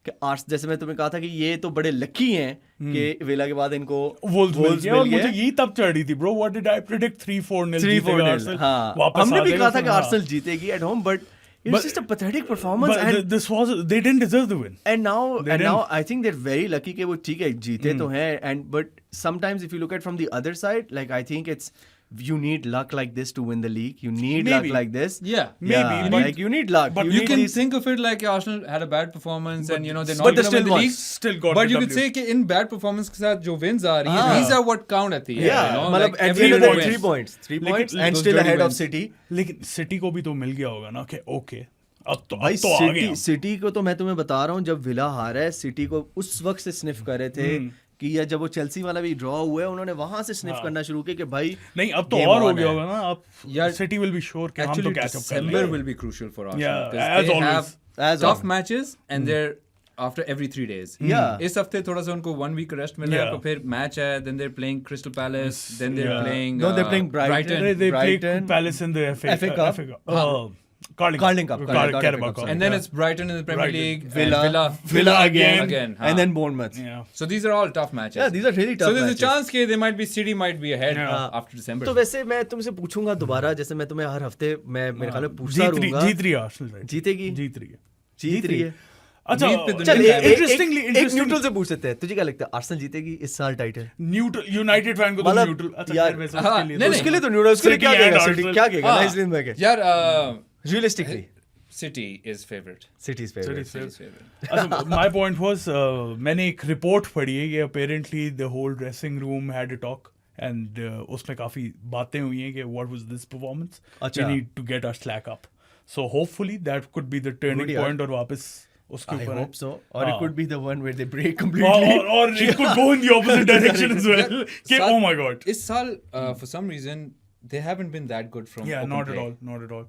कि आर्स जैसे मैं तुम्हें कहा था कि ये तो बड़े लकी हैं कि वेला के बाद इनको Wolves मिल गया. और मुझे गए. यही तब चढ़ी थी, bro. What did I predict? 3-4-0 3-4 Arsenal. हाँ. वापस हमने आ भी जाएगा कहा था फिर, कि हाँ. आर्सेनल जीतेगी at home, but it was But- just a pathetic performance. But And this was they didn't deserve the win. and now They and now didn't. I think they're very lucky कि वो ठीक है जीते तो हैं, and but sometimes if you look at from the other side, like I think it's you need luck like this to win the league. You need luck Maybe. like this. Yeah. Maybe, Yeah, but- like you need luck. but You need can these- think of it like Arsenal had a bad performance and you know they're but not they going to win still the won. league. Still got But the you could W. say कि in bad performance के साथ जो wins आ रही हाँ. है, these are what count at the end. Yeah, you know? मतलब like at the every end of the win day, wins. 3 points, 3 लेकिन points, and those still dirty ahead of wins. City. लेकिन city को भी तो मिल गया होगा ना कि ओके अब तो भाई आ गए हम. सिटी को तो मैं तुम्हें बता रहा हूँ, जब विला हारा है सिटी को उस वक्त से स्निफ कर रहे थे कि या जब वो चेल्सी वाला भी ड्रॉ हुआ है उन्होंने वहां से स्निफ करना शुरू किया कि भाई नहीं अब तो game और हो on गया है. होगा ना. अब यार, सिटी विल बी श्योर कि हम तो Actually, कैच अप कर December लेंगे. will be crucial for Arsenal. Yeah, 'cause as they always. have As tough always. matches and they're after every 3 days. Yeah. इस हफ्ते थोड़ा सा उनको 1 week rest मिला है, Yeah. तो फिर मैच है, then they're playing Crystal Palace, then they're Yeah. playing No, they're playing Brighton. They play Brighton. Palace in the FA Cup. Carling Cup. Carabao Cup. and then it's Brighton in the Premier Brighton. League, Villa. and Villa again. again, हाँ. and then Bournemouth. Yeah. So these are all tough matches. Yeah, these are really tough So there's matches. a chance कि they might be City might be ahead Yeah. after December. तो वैसे मैं तुमसे पूछूंगा दोबारा, जैसे मैं तुम्हें हर हफ्ते मैं मेरे ख्याल में पूछता रहूंगा. जीत रही है आर्सेनल, right? जीतेगी? जीत रही है. जीत रही है. अच्छा जीत पे दुनिया चल का है. एक न्यूट्रल से पूछ लेते हैं, तुझे क्या लगता है आर्सेनल जीतेगी इस साल टाइटल? न्यूट्रल यूनाइटेड फैन को तो मतलब न्यूट्रल. अच्छा यार, खैर वैसे हाँ, उसके लिए नहीं, तो- नहीं. उसके लिए तो न्यूट्रल, उसके लिए City क्या and कहेगा? Arsenal. क्या कहेगा? हाँ. नाइस दिन में यार realistically City is favorite. City's favourite. City's City's favorite. अच्छा माय पॉइंट वाज मैंने एक रिपोर्ट पढ़ी है कि apparently the whole dressing room had a talk and उसमें काफी बातें हुई हैं कि व्हाट वाज दिस परफॉर्मेंस, अच्छा. We need to get our slack up. So hopefully that could be the turning Good यार. पॉइंट और वापस उसके I ऊपर hope so. Or it हाँ. could be the one where they break और completely. it could go in the opposite direction as well. कि साल- oh my god. इस साल for some reason they haven't been that good from Yeah, open not play. at all, not at all.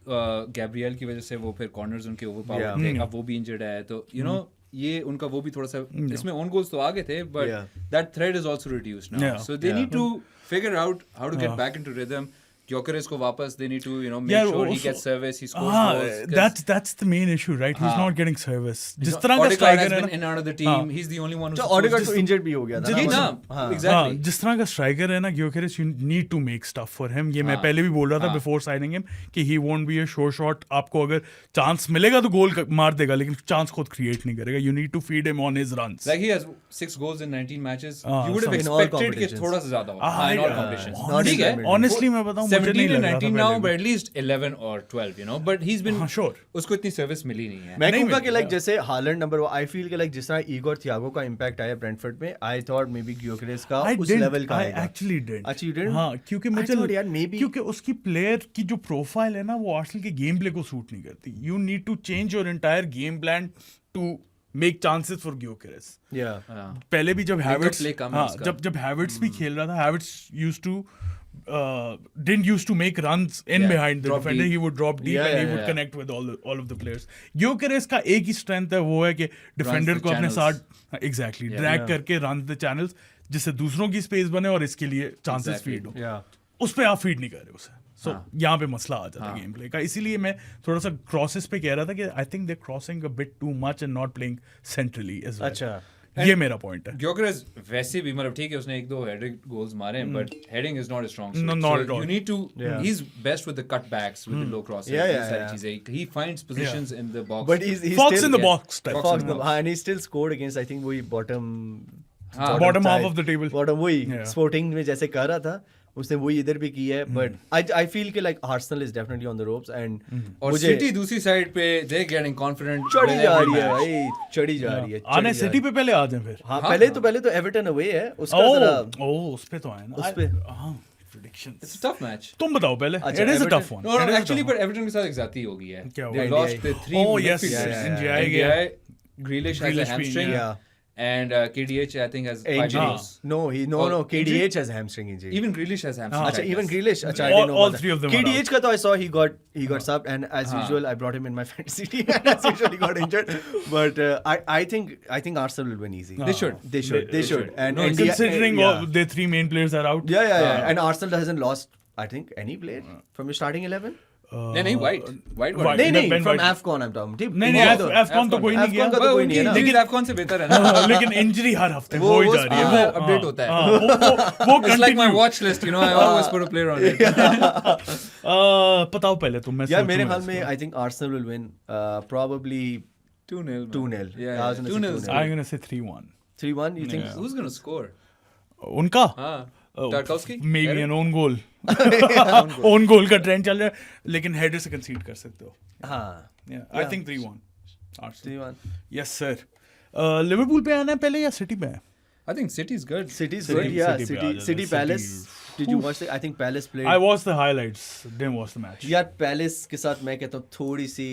Gabriel की वजह से वो फिर corners उनके ओवरपावर Yeah. थे, अब वो भी इंजर्ड है, तो यू नो ये उनका वो भी थोड़ा सा इसमें ओन गोल्स तो आगे थे, but Yeah. That threat is also reduced now, Yeah. So they Yeah. Need to figure out how to get Yeah. Back into rhythm. Gyökeres को वापस they need to you know make Yeah, sure he also- gets service, he scores goals. 'cause that's the main issue, right? He's हाँ. not getting service. जिस Odegaard तरह का has striker है been ना, in and out of the team. हाँ. He's the only one who's जो supposed ऑडेगार्ड to- तो injured भी हो गया था जी ना, हाँ. exactly. हाँ, जिस तरह का स्ट्राइकर है ना Gyökeres, you need to make stuff for him. ये मैं हाँ. पहले भी बोल रहा था हाँ. बिफोर साइनिंग हिम कि he won't be a sure shot. आपको अगर चांस मिलेगा तो गोल मार देगा, लेकिन चांस खुद क्रिएट नहीं करेगा. You need to feed him on his runs. Like he has 6 goals in 19 matches. हाँ, You would have in all expected कि competitions. थोड़ा सा ज्यादा हो. हाँ, In all yeah. competitions. Not ठीक है. in Honestly मैं बताऊं, नहीं 17 लग and रहा था 19 पहले now, भी। but at least 11 or 12, you know. But he's been हाँ, sure. उसको इतनी सर्विस मिली नहीं है. मैं नहीं कहूंगा मिली, कि लाइक yeah. जैसे हालैंड नंबर आई फील कि लाइक जिस तरह ईगोर थियागो का इंपैक्ट आया ब्रेंटफोर्ड में I thought may be Gyokeres का I उस didn't. लेवल का I आएगा actually didn't. अच्छा, you didn't? हाँ, क्योंकि I मुझे thought, यार, maybe- क्योंकि उसकी प्लेयर की जो प्रोफाइल है ना वो आर्सेनल के गेम प्ले को सूट नहीं करती. You need to change your entire game plan to make chances for Gyökeres. या हाँ. पहले भी जब Makeup हैवर्ट्स play कम है हाँ उसका. जब हैवर्ट्स भी खेल रहा था Havertz used to didn't used to make runs in Yeah, behind the drop defender. deep. He would drop deep Yeah, and he yeah, would yeah. connect with all of the players. Gyökeres का एक ही strength है वो है कि defender the को अपने channels. साथ exactly Yeah. Drag Yeah. करके रन द चैनल्स जिससे दूसरों की स्पेस बने और इसके लिए चांसेस Exactly. फीड हो. या उस पे आप फीड नहीं कर रहे उसे. सो हाँ. यहाँ पे मसला आ जाता है हाँ. गेम प्ले का. इसीलिए मैं थोड़ा सा क्रॉसेस पे कह रहा था कि I think they crossing a bit too much and not playing centrally as well. अच्छा ये मेरा पॉइंट है. Gyökeres वैसे भी मतलब ठीक है उसने 1-2 हेडेड गोल्स मारे but heading is not a strong suit. No, not So at all. you need to Yeah. he's best with the cutbacks with the low crosses. Yeah, ये yeah, सारी yeah. चीजें he finds positions in the box. But he's Fox still in the box type. Fox the and he still scored against I think वही हाँ. Bottom half of the table. Bottom वही Yeah. Sporting में जैसे कर रहा था उसने वही इधर भी की है बट आई फील कि like Arsenal is definitely on the ropes and और मुझे सिटी दूसरी साइड पे they getting confident. चढ़ी with जा every रही है match. भाई चढ़ी जा रही है आने चढ़ी जा सिटी रही पे पहले आ जाए फिर. है। हाँ हाँ, पहले तो एवर्टन अवे है उसका जरा उस पे तो आए ना. उस पे। हाँ predictions. It's a tough match. तुम बताओ पहले. अच्छा, It is a Everton- tough one. No, It is a actually, tough but Everton के साथ एक जाती हो गई है. क्या They हुआ? lost the 3 Oh yes, midfielders. yeah, yeah. NGI गया. NGI, Grealish has a Grealish भी, hamstring, yeah. and KDH I think has 5 injury games. no Or KDH has hamstring injury Even Grealish has hamstring. अच्छा I even guess. Grealish अच्छा I All- didn't know all about three of them are KDH का तो I saw he got subbed and as हाँ. usual I brought him in my fantasy team and as usual he got injured but I think Arsenal will win easy They should. they should and No, India- Considering yeah. all the three main players are out. yeah and Arsenal hasn't lost I think any player from your starting 11 नहीं White White. got it. नहीं Ben from White. AFCON I'm talking ठीक, नहीं वो तो- AFCON तो कोई नहीं AFCON गया. का तो कोई नहीं है ना लेकिन AFCOन से बेहतर है ना. लेकिन इंजरी हर हफ्ते वो- हो ही वो जा रही है. speed में वो- update हाँ, होता है. हाँ, वो It's like my continue. watch list, you know. I always put a player on it. बताओ पहले तुम. मैं यार सोचूं मेरे मैं ख्याल में इसको. I think Arsenal will win probably 2-0. 2-0. Yeah, I was gonna say 2-0 is 2-0. I'm gonna say 3-1. 3-1 you think Yeah. Who's gonna score? उनका हाँ. Oh, Tarkowski? maybe Eric? an own goal. own goal का ट्रेंड चल रहा है लेकिन header से कंसीड कर सकते हो. हाँ I think 3-1. Arsenal. 3-1 Yes sir. Liverpool पे आना है पहले या सिटी पे? I think City's good. City's City- good yeah City पे आ जाता है. City Palace did you watch the I think Palace played I watched the highlights. Didn't watch the match. यार पैलेस के साथ मैं कहता हूँ थोड़ी सी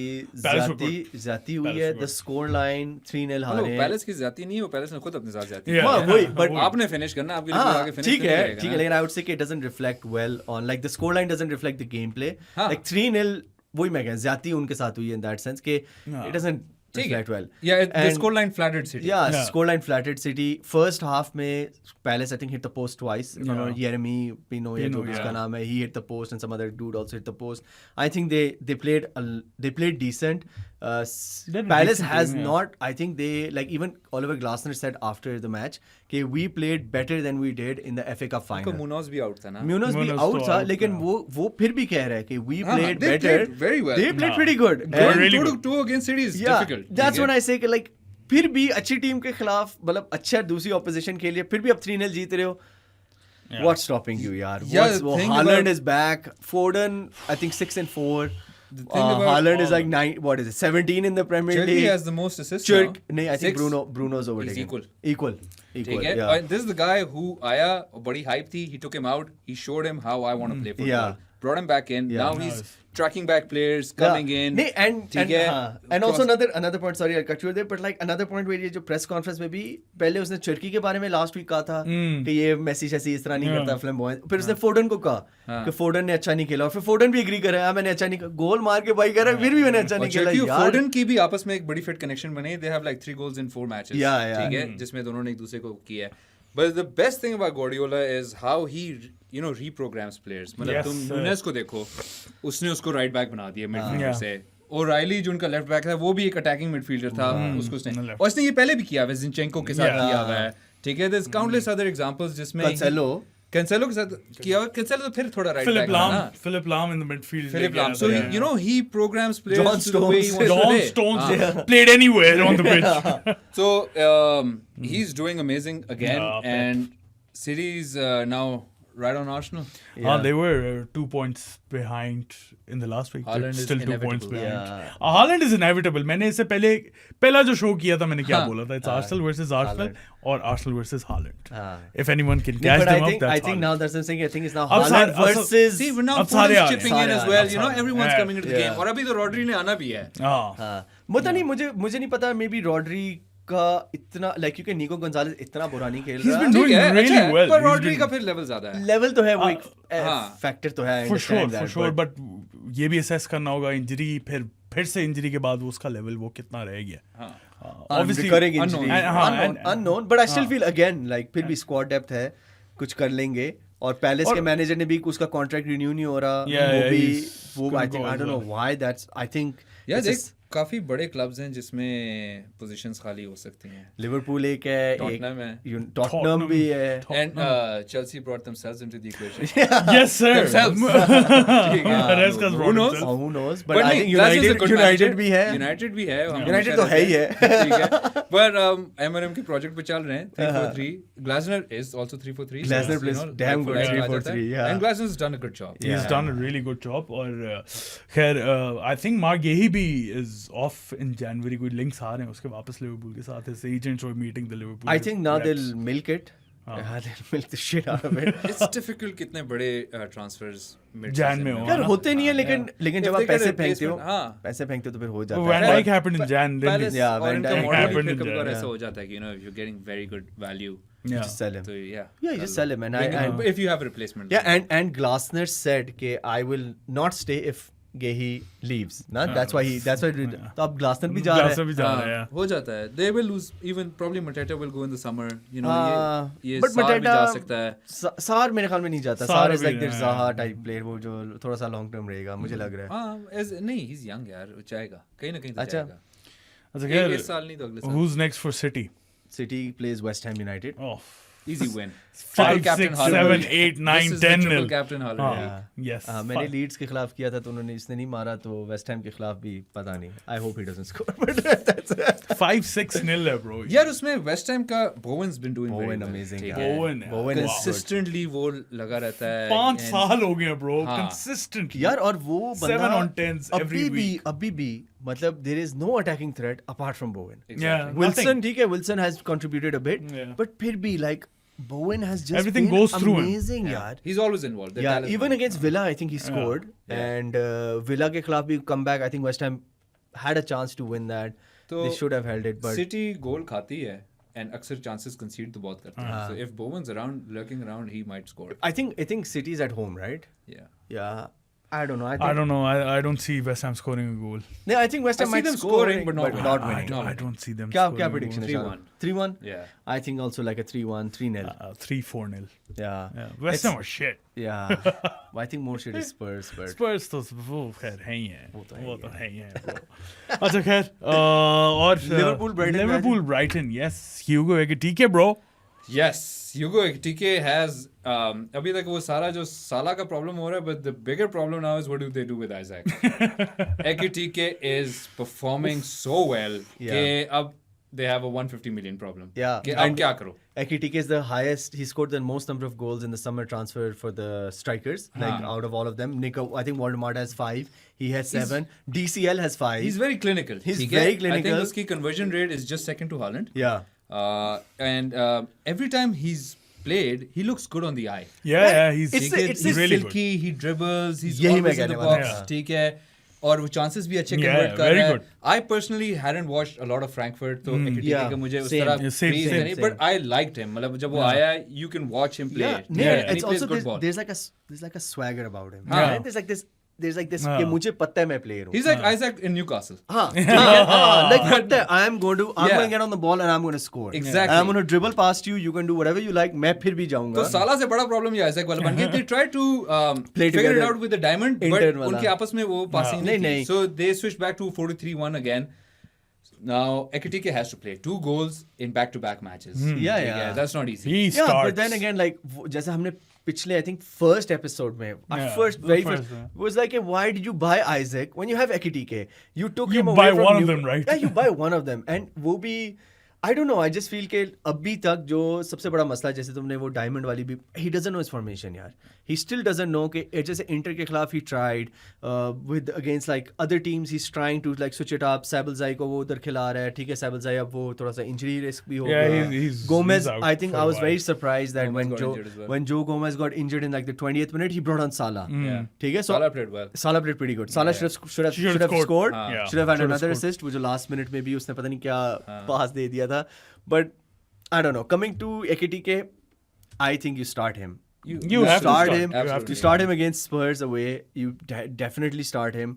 Palace were जाती हुई Palace है were the score line 3-0 hello हारे हैं। पैलेस की जाती नहीं हो पैलेस ने खुद अपने साथ जाती Yeah. हाँ, है. वही but आपने फिनिश करना आपके लिए हाँ आगे फिनिश ठीक है लेकिन I would say it doesn't reflect well on like the score line doesn't reflect the gameplay हाँ. like 3-0 वही मैं कह जाती उनके साथ हुई in that sense कि हाँ. it doesn't ठीक है. reflect well Yeah, the And- scoreline flattered City. Yeah, Yeah. scoreline flattered City. First half में Palace I think hit the post twice. If I'm Yeah. not Jeremy Pino या जो भी yeah. उसका नाम है, he hit the post and some other dude also hit the post. I think they played decent. They're a Palace decent has team, yeah. not. I think they like even Oliver Glasner said after the match कि we played better than we did in the FA Cup उनको final. मुनोज भी out था ना. Munoz भी Munoz out तो था out लेकिन था. वो फिर भी कह रहा है कि we हाँ, played they better. played very well. They played हाँ. pretty good. Going And- really 2-2 against City is Yeah, difficult. that's when I say कि like फिर भी अच्छी टीम के खिलाफ मतलब अच्छा दूसरी ऑपोजिशन के लिए फिर भी आप 3-0 जीत रहे हो. Yeah. What's stopping you यार? Yeah, What's the thing Haaland about- is back. Foden I think 6-4. The thing about Haaland is like 9. What is it? 17 in the Premier Turkey League. has the most assists Chirk, now. नहीं I think 6. Bruno's overtaken. He's equal. Equal. ठीक है. Yeah. This is the guy who आया बड़ी hype थी. He took him out. He showed him how I want to play football. Yeah. Brought him back in. Yeah. Now he's tracking back players, coming in. नहीं ठीक and है. हाँ. And also another point, sorry I'll cut you there, but like another point where ये जो press conference में भी पहले उसने चर्की के बारे में last week कहा था कि ये मैसी शैसी इस तरह नहीं Yeah. करता फ्लैम्बॉयंट. फिर उसने फोर्डन को कहा कि फोर्डन ने अच्छा नहीं खेला और फिर फोर्डन भी एग्री कर रहा है मैंने अच्छा नहीं गोल मार के भाई कह रहा है फिर भी मैंने अच्छा और नहीं खेला Turkey और यार. Foden की भी आपस में एक बड़ी फिट कनेक्शन बनी. They have like 3 goals in 4 matches. Yeah. ठीक है. जिसमें दोनों ने एक दूसरे को किया है. But the best thing about Guardiola is how he, reprograms players. मतलब Yes, तुम sir. नुनेस को देखो, उसने उसको राइट बैक बना दिया मिडफील्डर Yeah. से. और राइली जो उनका लेफ्ट बैक था वो भी एक अटैकिंग मिडफील्डर था. उसको उसने left. और इसने ये पहले भी किया है जिंचेंको के साथ Yeah. किया हुआ है. ठीक है. There's countless other examples जिसमें कैंसेलो के साथ किया हुआ. कैंसेलो तो फिर थोड़ा राइट बैक था ना. Philip Lahm in the midfield. Philip Lahm. So he programs players John to the way he wants to John play. Stones played anywhere on the pitch. So he's doing amazing again, Yeah, Pep. and City's now right on Arsenal. They were 2 points behind in the last week. They're Haaland is still 2 points inevitable. behind. Haaland is inevitable. मैंने इससे पहला जो show किया था मैंने क्या हाँ. बोला था? It's Arsenal versus Arsenal or Arsenal versus Haaland. हाँ. If anyone can No, catch but them up, I that's think now Haaland. that's what I'm saying. I think it's now अब Haaland सारे- versus. See, now अब सारे Foden's आ रहे हैं. chipping in as सारे well. Uh You know, रहे हैं. everyone's Yeah. coming into the Yeah. game. और अभी तो रॉड्री ने आना भी है. हाँ. हाँ. पता नहीं मुझे नहीं पता मे बी रॉड्री का इतना लाइक क्योंकि निको गोंजालेस इतना बुरा नहीं खेल He's रहा been ठीक doing है, really अच्छा है, well. पर He's रॉड्री been- का फिर लेवल ज्यादा है. लेवल तो है वो एक हाँ. फैक्टर तो है For sure, understand for that, sure. but- But ये भी assess करना होगा इंजरी फिर से इंजरी के बाद वो उसका लेवल वो कितना रह गया. हाँ. Obviously, recurring unknown. injury हाँ, unknown but I still feel again like फिर भी स्क्वाड डेप्थ है कुछ कर लेंगे और पैलेस के मैनेजर ने भी उसका कॉन्ट्रैक्ट रिन्यू नहीं हो रहा वो भी वो I think I don't know why that's I think यार देख काफी बड़े क्लब्स हैं जिसमें पोजीशंस खाली हो सकती हैं. लिवरपूल एक है Tottenham है. टॉटनम भी है And Chelsea brought themselves into the equation. Yes, sir. Themselves. ठीक है. Perez का Who knows? who knows but But I नहीं, think Glasner is a good United manager. भी है United भी है. हम United हमेशा तो है ही है. ठीक है. पर M&M के प्रोजेक्ट पे चल रहे हैं 3-4-3. Glasner is also 3-4-3. so, Glasner you plays know, damn good like for 3-4-3, yeah. And Glasner has done a good job. He's done a really good job और खैर I think Mark Gehi भी is off in January. कोई links आ रहे हैं उसके वापस Liverpool के साथ his agents were meeting the Liverpool I think now reps. they'll milk it they'll milk the shit out of it It's difficult कितने बड़े transfers Jan में हो, यार ना? होते नहीं है लेकिन जब If आप they get पैसे a फेंकते हो replacement, हाँ. पैसे फेंकते हो तो फिर हो जाता Van है Dijk happened in Jan then Palace Yeah, और Van इनका Dijk model भी happened फिर in कभी Jan, ऐसा yeah. हो जाता है कि you're getting very good value. Yeah. just sell him So yeah. Yeah, you just sell him and Bring him if you have a replacement. Yeah, and Glasner said कि I will not stay if Gehi leaves. ना that's why तो अब Glasner भी जा रहा Glasner है. भी जा रहा है. हो जाता है. They will lose. Even probably Mateta will go in the summer. You know, ये but सार भी जा Mateta सकता है. सार मेरे ख्याल में नहीं जाता. सार सार is भी like their नहीं, Zaha type player वो जो थोड़ा सा long term रहेगा मुझे लग रहा है. हाँ, नहीं, he's young यार, वो जाएगा. कहीं ना कहीं तो अच्छा. जाएगा. अच्छा ये खैर इस साल नहीं तो अगले साल. who's next for City? City plays West Ham United. Oh, Easy win. 5, Captain 6, Haaland. 7, 8, 9, This is the 10 triple nil. Captain Haaland. हाँ, yes. मैंने Fi- लीड्स के खिलाफ किया था तो उन्होंने इसने नहीं मारा तो वेस्ट हैम के खिलाफ भी पता नहीं. I hope he doesn't score but that's 5, 6 nil है bro. यार उसमें वेस्ट हैम का बोवन's been doing very Bowen well. amazing ठीक यार. है. Bowen है. Bowen is good. Consistently वो लगा रहता है. 5 and- साल हो गए bro. हाँ. Consistently. यार और वो बंदा 7 on 10s every week. अभी भी मतलब there is no attacking threat apart from Bowen. Exactly. Yeah. Wilson ठीक है Wilson has contributed a bit Yeah. but फिर भी like Bowen has just Everything been goes through him. amazing Yeah. यार. He's always involved. The Yeah, talisman. even against Villa I think he scored Yeah. and Villa के खिलाफ भी comeback I think West Ham had a chance to win that. तो They should have held it but City गोल खाती है and अक्सर chances concede तो बहुत करते हैं. So if Bowen's around, lurking around, he might score. I think City's at home right? Yeah. Yeah. I don't know. I don't know. I don't see West Ham scoring a goal. No, I think West I Ham see might them score scoring, but not winning. I don't see them क्या scoring a prediction goal. है? 3-1. 3-1? Yeah. I think also like a 3-1, 3-0. 3-4 nil. Yeah. Yeah. West Ham are shit. Yeah. But I think more shit is Spurs, but Spurs तो वो खैर है ही है. वो तो है वो ही तो है ही है. bro. अच्छा खैर और Liverpool, Brighton. Yes. Hugo Ekitike bro. Yes, Hugo Ekitike has अभी तक वो सारा जो साला का प्रॉब्लम हो रहा है, but the bigger problem now is what do they do with Isaac? Ekitike is performing so well कि अब they have a 150 million problem. Yeah. कि अब क्या करो? Ekitike is the highest. He scored the most number of goals in the summer transfer for the strikers. Like out of all of them, Nico, I think Waldemar has 5. He has 7. DCL has 5. He's very clinical. He's ठीक है? very I clinical. think उसकी conversion rate is just second to Haaland. Yeah. And every time he's played, he looks good on the eye. Yeah, he's It's he's really good. silky, he dribbles, he's यही always मैं in the कहने वाला box, था। ठीक है. और वो chances भी अच्छे Yeah, convert कर very रहा है. good. I personally hadn't watched a lot of Frankfurt, तो Ekitike Yeah, का मुझे उस same. तरह Yeah, same, praise same, नहीं, same. but I liked him. मतलब जब वो आया, you can watch him play. Yeah. ठीक No, है? And he it's plays also good ball. there's like a swagger about him. Yeah. Right? There's like this Yeah. कि मुझे पता है मैं player हूँ. He's like Isaac in Newcastle. हाँ, like पता है, I'm going to get on the ball and I'm going to score. Exactly. I'm going to dribble past you. You can do whatever you like. मैं फिर भी जाऊँगा. तो साला से बड़ा प्रॉब्लम ये आइजैक वाला बन गया. They tried to Play figure it together. out with the diamond, but Intern वाला. उनके आपस में वो passing नहीं, नहीं नहीं. थी. So they switched back to 4-3-1 again. Now Ekitike has to play 2 goals in back-to-back matches. Yeah, ठीक yeah. है? That's not easy. He Yeah, starts. but then again, like जैसे हमने पिछले I think first episode में, Yeah, first the very first, first, yeah. was like, why did you buy Isaac when you have Ekitike? You took You him buy away from one of them, right? Yeah, you buy one of them, and वो भी I don't know, I just feel कि अभी तक जो सबसे बड़ा मसला, जैसे तुमने वो डायमंड वाली भी, he doesn't know his formation यार. He still doesn't know कि जैसे इंटर के खिलाफ he tried with against like other teams, he's trying to like switch it up. Sabalzai को वो उधर खिला रहा है, ठीक है, Sabalzai अब वो थोड़ा सा इंजरी रिस्क भी हो Yeah, गया. he's Gomez, out I think for I a was very while. surprised that Gomez got injured as well. when Joe Gomez got injured in like the 20th minute, he brought on Salah. Yeah. ठीक है, so Salah played well. Salah played pretty good. Salah Yeah. should have scored. Yeah. Should have had Should have another scored. assist. वो जो last minute में भी उसने पता नहीं क्या pass दे दिया था. But I don't know. Coming to Ekitike, I think you start him. You have to start start. him. Absolutely. You start him against Spurs away. You definitely start him.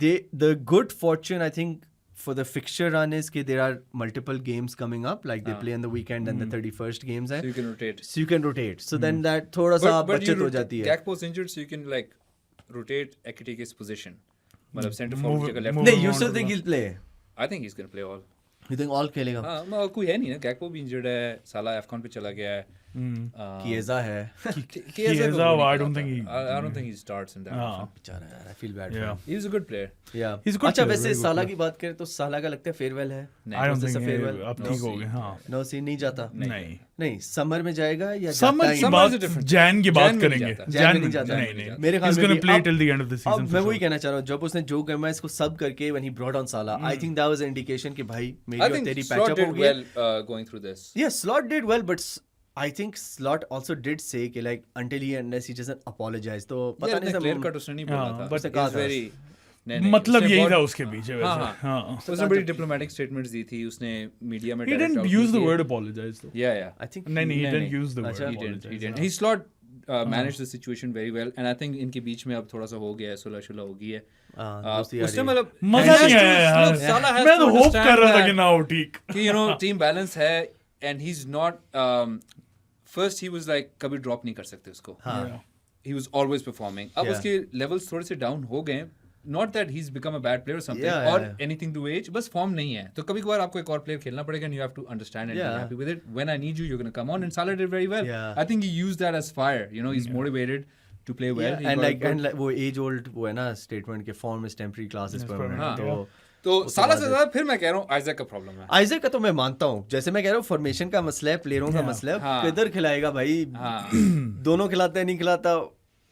The good fortune, I think, for the fixture run is that there are multiple games coming up. Like they play on the weekend and the 31st games. So you can rotate. So you can rotate. So then that थोड़ा सा But you बचत हो जाती है. Gakpo's injured, so you can like rotate Ekitike's position. मतलब center forward की जगह left. move नहीं, you around still a think lot. he'll play? I think he's gonna play all. You think all खेलेगा? हाँ, मतलब कोई है नहीं ना. Gakpo भी injured है. Salah AFCON पे चला गया है. Chiesa है. Chiesa, I don't think he- I don't think he starts in that. हाँ. बेचारा यार, I feel bad for Yeah. him. He was a good player. Yeah. He's a good अच्छा player, वैसे very good साला player. की बात करें तो साला का लगता है फेयरवेल है. I don't Was this think a farewell? अब No ठीक हो scene. गए. हाँ. No scene नहीं जाता. नहीं. नहीं, समर में जाएगा या Summer जाता की ही Summer बात is a different- जैन की Jan बात में नहीं करेंगे. जाता. Jan में नहीं जाता. नहीं नहीं. मेरे ख्याल He's में gonna भी play अब- till the end of the season. अब for मैं वही sure. कहना चाह रहा हूँ, जब उसने जो Gomez को सब करके when he brought on Salah, I think that was an indication कि भाई मेरी I और think तेरी Slot patch up हो did गई. well going through this. Yeah, Slot did well, but I think Slot also did say कि like until he unless he doesn't apologize, तो पता Yeah, नहीं clear सब cut उसने नहीं बोला हाँ, था. but He कहा was था. very नहीं, मतलब उसने यही बहुत- था उसके पीछे हाँ, वैसे. हाँ. हाँ. उसने बड़ी डिप्लोमेटिक स्टेटमेंट्स दी थी. उसने मीडिया में He direct didn't out use the की. word apologize though. Yeah. I think नहीं नहीं, he नहीं, didn't नहीं. use the word अच्छा. He didn't. apologize. He didn't. He Slot managed the situation very well, and I think इनके बीच में अब थोड़ा सा हो गया है, सुलह हो गई है. दोस्ती आ उसने रही है. मतलब मजा he has नहीं to- आया यार. look, Salah has मैं to तो होप understand कर रहा था that कि ना हो ठीक. कि टीम बैलेंस है, and he's not first he was like कभी ड्रॉप नहीं कर सकते उसको. हाँ. He was always performing. अब Yeah. उसके levels थोड़े से डाउन हो गए. Not that he's become a bad player or something, Yeah, or yeah. anything to age, बस form नहीं है. तो कभी कभार आपको एक और player खेलना पड़ेगा, and you have to understand and Yeah. be happy with it. When I need you, you're going to come on, and Salah did very well. Yeah. I think he used that as fire. He's motivated to play well. Yeah, He and got like good- and like वो age old वो है ना statement के form is temporary, class is Yes, permanent. permanent, तो तो उसके साला बाद से ज्यादा फिर मैं कह रहा हूँ आइजैक का प्रॉब्लम है. आइजैक का तो मैं मानता हूँ, जैसे मैं कह रहा हूँ फॉर्मेशन का मसला है, प्लेयरों का Yeah. मसला है, हाँ. किधर खिलाएगा भाई. हाँ. दोनों खिलाता है नहीं खिलाता.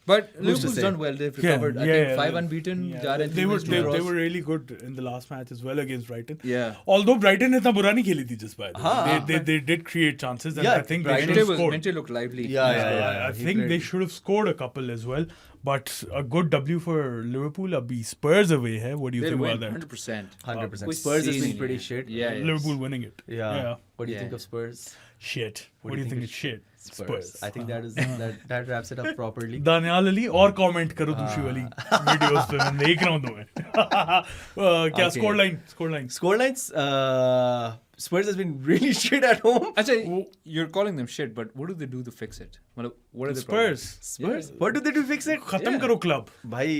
But to Liverpool's say? done well. They've Yeah, recovered. I yeah, think yeah, 5 unbeaten. जा रहे हैं, They 3 were wins, 2 they draws. were really good in the last match as well against Brighton. Yeah. Although Brighton इतना बुरा नहीं खेली थी just by the way. हाँ. They did create chances and Yeah, I think they Brighton should have Mente scored. Mente looked lively. Yeah, So yeah. I He think played- they should have scored a couple as well. But a good W for Liverpool. अभी Spurs away है. What do you They'll think win about that? 100%. 100%. कोई Spurs has scene been नहीं pretty है. shit. Yeah. Liverpool winning it. Yeah. What do you Yeah. think of Spurs? Shit. What do you think it's shit? Spurs. I think that is that wraps it up properly. Daniyal Ali और comment करो दूसरी वाली videos पे, मैं देख रहा हूँ तुम्हें. क्या Okay. Score line Score lines. Spurs has been really shit at home. अच्छा, you're calling them shit, but what do they do to fix it? मतलब, what are the problems? Spurs What do they do to fix it? खत्म Yeah. करो club. भाई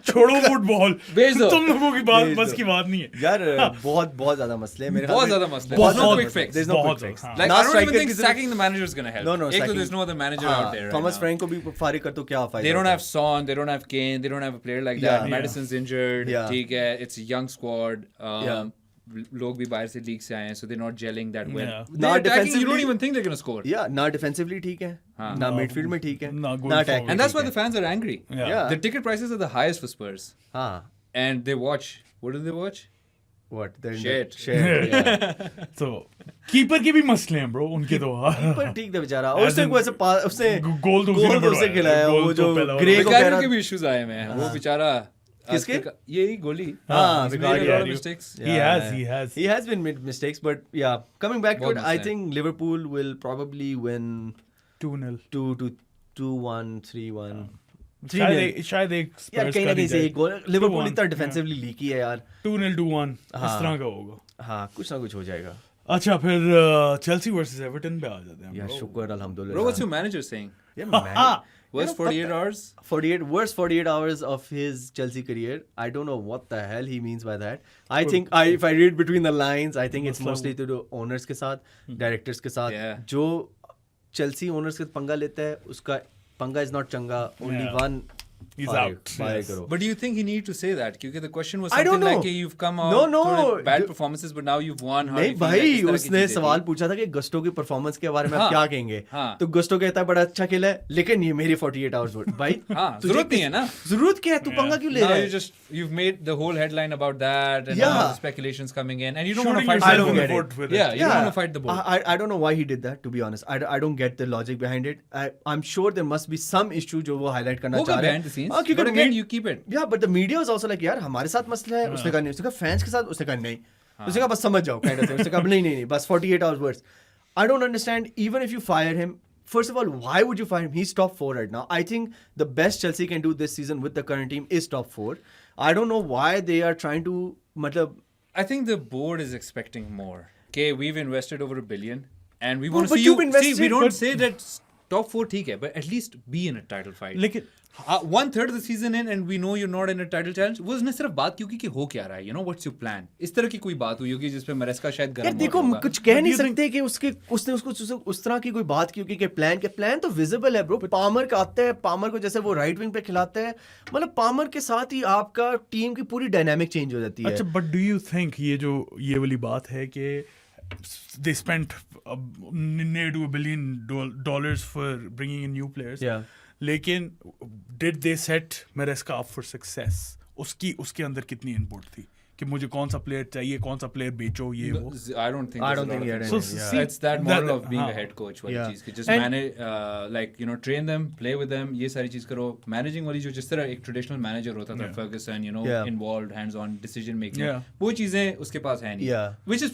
छोड़ो football. भेज दो. तुम लोगों की बात भेज बस दो. की बात नहीं है. यार बहुत ज्यादा मसले हैं मेरे बहुत ख्याल में. ज़्यादा मसले हैं. बहुत There's no ज़्यादा quick मसले हैं. fix. There's no बहुत quick fix. हाँ. Like, ना I don't even striker think की जरूरत- sacking the manager is going to help. No, एक तो sacking- there's no other manager हाँ, out there right Thomas now. Frank को भी फारिग कर तो क्या फायदा. They don't होता have Son, they don't have Kane, they don't have a player like Yeah. that. Madison's injured. Yeah. ठीक है, it's a young squad. Yeah. लोग भी बाहर से लीग से आए हैं, so they're not gelling that well. Yeah. They're Now attacking, you don't defensively- even think they're going to score. है. Yeah, ना डिफेंसिवली ठीक है, हाँ. ना मिडफील्ड में ठीक है, ना goal ना attack. forward. And that's why the fans are angry. Yeah. The ticket prices are the highest for Spurs. हाँ. And they watch. What do they watch? What? Shit. Shit. Yeah. तो keeper के भी मसले हैं bro उनके तो. पर ठीक था बेचारा. और As उसने in, को ऐसे उसने गोल तो उसी ने गोल तो उसे बढ़वाया. खिलाया. गोल वो तो जो पहला वाला. ग्रे को कह Vicario रहा के भी issues आए हुए हैं. वो बेचारा किसके? यही गोली. हाँ, He's made a Vicario. lot of mistakes. He has. He has been made mistakes, but yeah, coming back to बहुत it, I मसले हैं. think Liverpool will probably win 2-0. 2-1, 3-1. शायद एक यार Spurs कहीं का ना कहीं से result. एक गोल. लिवरपूल 2-1, इतना yeah. डिफेंसिवली लीकी है यार. 2-0 2-1 इस हाँ. तरह का होगा. हाँ, कुछ ना कुछ हो जाएगा. अच्छा फिर चेल्सी वर्सेस एवर्टन पे आ जाते हैं. यार bro. शुक्र अल्हम्दुलिल्लाह. Bro, what's your manager saying? Yeah, man. Was 48 hours? 48 hours of his Chelsea career. I don't know what the hell he means by that. I think if I read between the lines, I think it's mostly to do owners के साथ, directors के साथ. Yeah. जो Chelsea owners के पंगा लेता है, उसका पंगा is not चंगा. Only Yeah. one He's Fire- out. fire Yes. करो. But do you think he need to say that? Because the question was I don't something like know. कि you've come out No. थोड़े bad performances, but now you've won. How do नहीं you feel? भाई, Like, इस तरह की उसने चीजें सवाल थी। पूछा था कि गस्टो की परफॉर्मेंस के बारे में आप हाँ, क्या कहेंगे, हाँ। तो गस्टो कहता है बड़ा अच्छा खेला है, लेकिन ये मेरी 48 आवर्स भाई हाँ, तुझे जरूरत नहीं है ना। जरूरत क्या है, तू पंगा क्यों ले Now रहा you है? just you've made the whole headline about that, and Yeah. now the speculations coming in, and you don't want to Shooting fight. yourself I don't in the get it. foot with Yeah, it. you don't want to fight the bull. I don't know why he did that, to be honest. I don't get the logic behind it. I'm sure there must be some issue जो वो highlight करना होगा चाह रहे behind the scenes, हाँ, क्योंकि but again वो- you keep it. Yeah, but the media was also like, यार हमारे साथ मसला है, उसने कहा नहीं, उसने कहा फैंस के साथ, उसने कहा नहीं, उसने कहा बस समझ जाओ kind of thing. उसने कहा नहीं बस 48 hours words. I don't understand, even if you fire him, first of all, why would you fire him? He's top 4 right now. I think the best Chelsea can do this season with the current team is top 4. I don't know why they are trying to matlab, I think the board is expecting more. Okay, we've invested over $1 billion, and we Well, want to but see you've you. See, we invested- don't but- say that top 4 ठीक है, but at least be in a title fight. लेकिन 1/3 of the season in, and we know you're not in a title challenge. वो उसने सिर्फ बात क्यों की कि हो क्या रहा है, you know what's your plan? इस तरह की कोई बात हुई होगी जिसपे मरेस्का शायद गर्म यार हो देखो गया होगा। कुछ कह But नहीं you think- सकते कि उसने उसको उस तरह की कोई बात की होगी कि प्लान तो विजिबल है ब्रो। पामर का आता है, पामर को जैसे वो राइट विंग पे खिलाते हैं, मतलब पामर के साथ ही आपका टीम की पूरी डायनामिक चेंज हो जाती है। अच्छा, बट डू यू थिंक ये वाली बात है कि they spent near to $1 billion for bringing in new players. Yeah. लेकिन did they set Maresca up for success? उसके अंदर कितनी इनपुट थी कि मुझे कौन सा प्लेयर चाहिए, कौन सा प्लेयर बेचो, ये वो. I don't think. I there's don't a lot think he had of any, things. yeah. See, It's that model of being हाँ. a head coach वाली Yeah. चीज कि just And- manage, like you know, train them, play with them, ये सारी चीज करो. Managing वाली जो जिस तरह एक traditional manager होता था, Yeah. Ferguson, you know, Yeah. involved, hands-on decision making. Yeah. वो चीजें उसके पास है नहीं. Yeah. Which is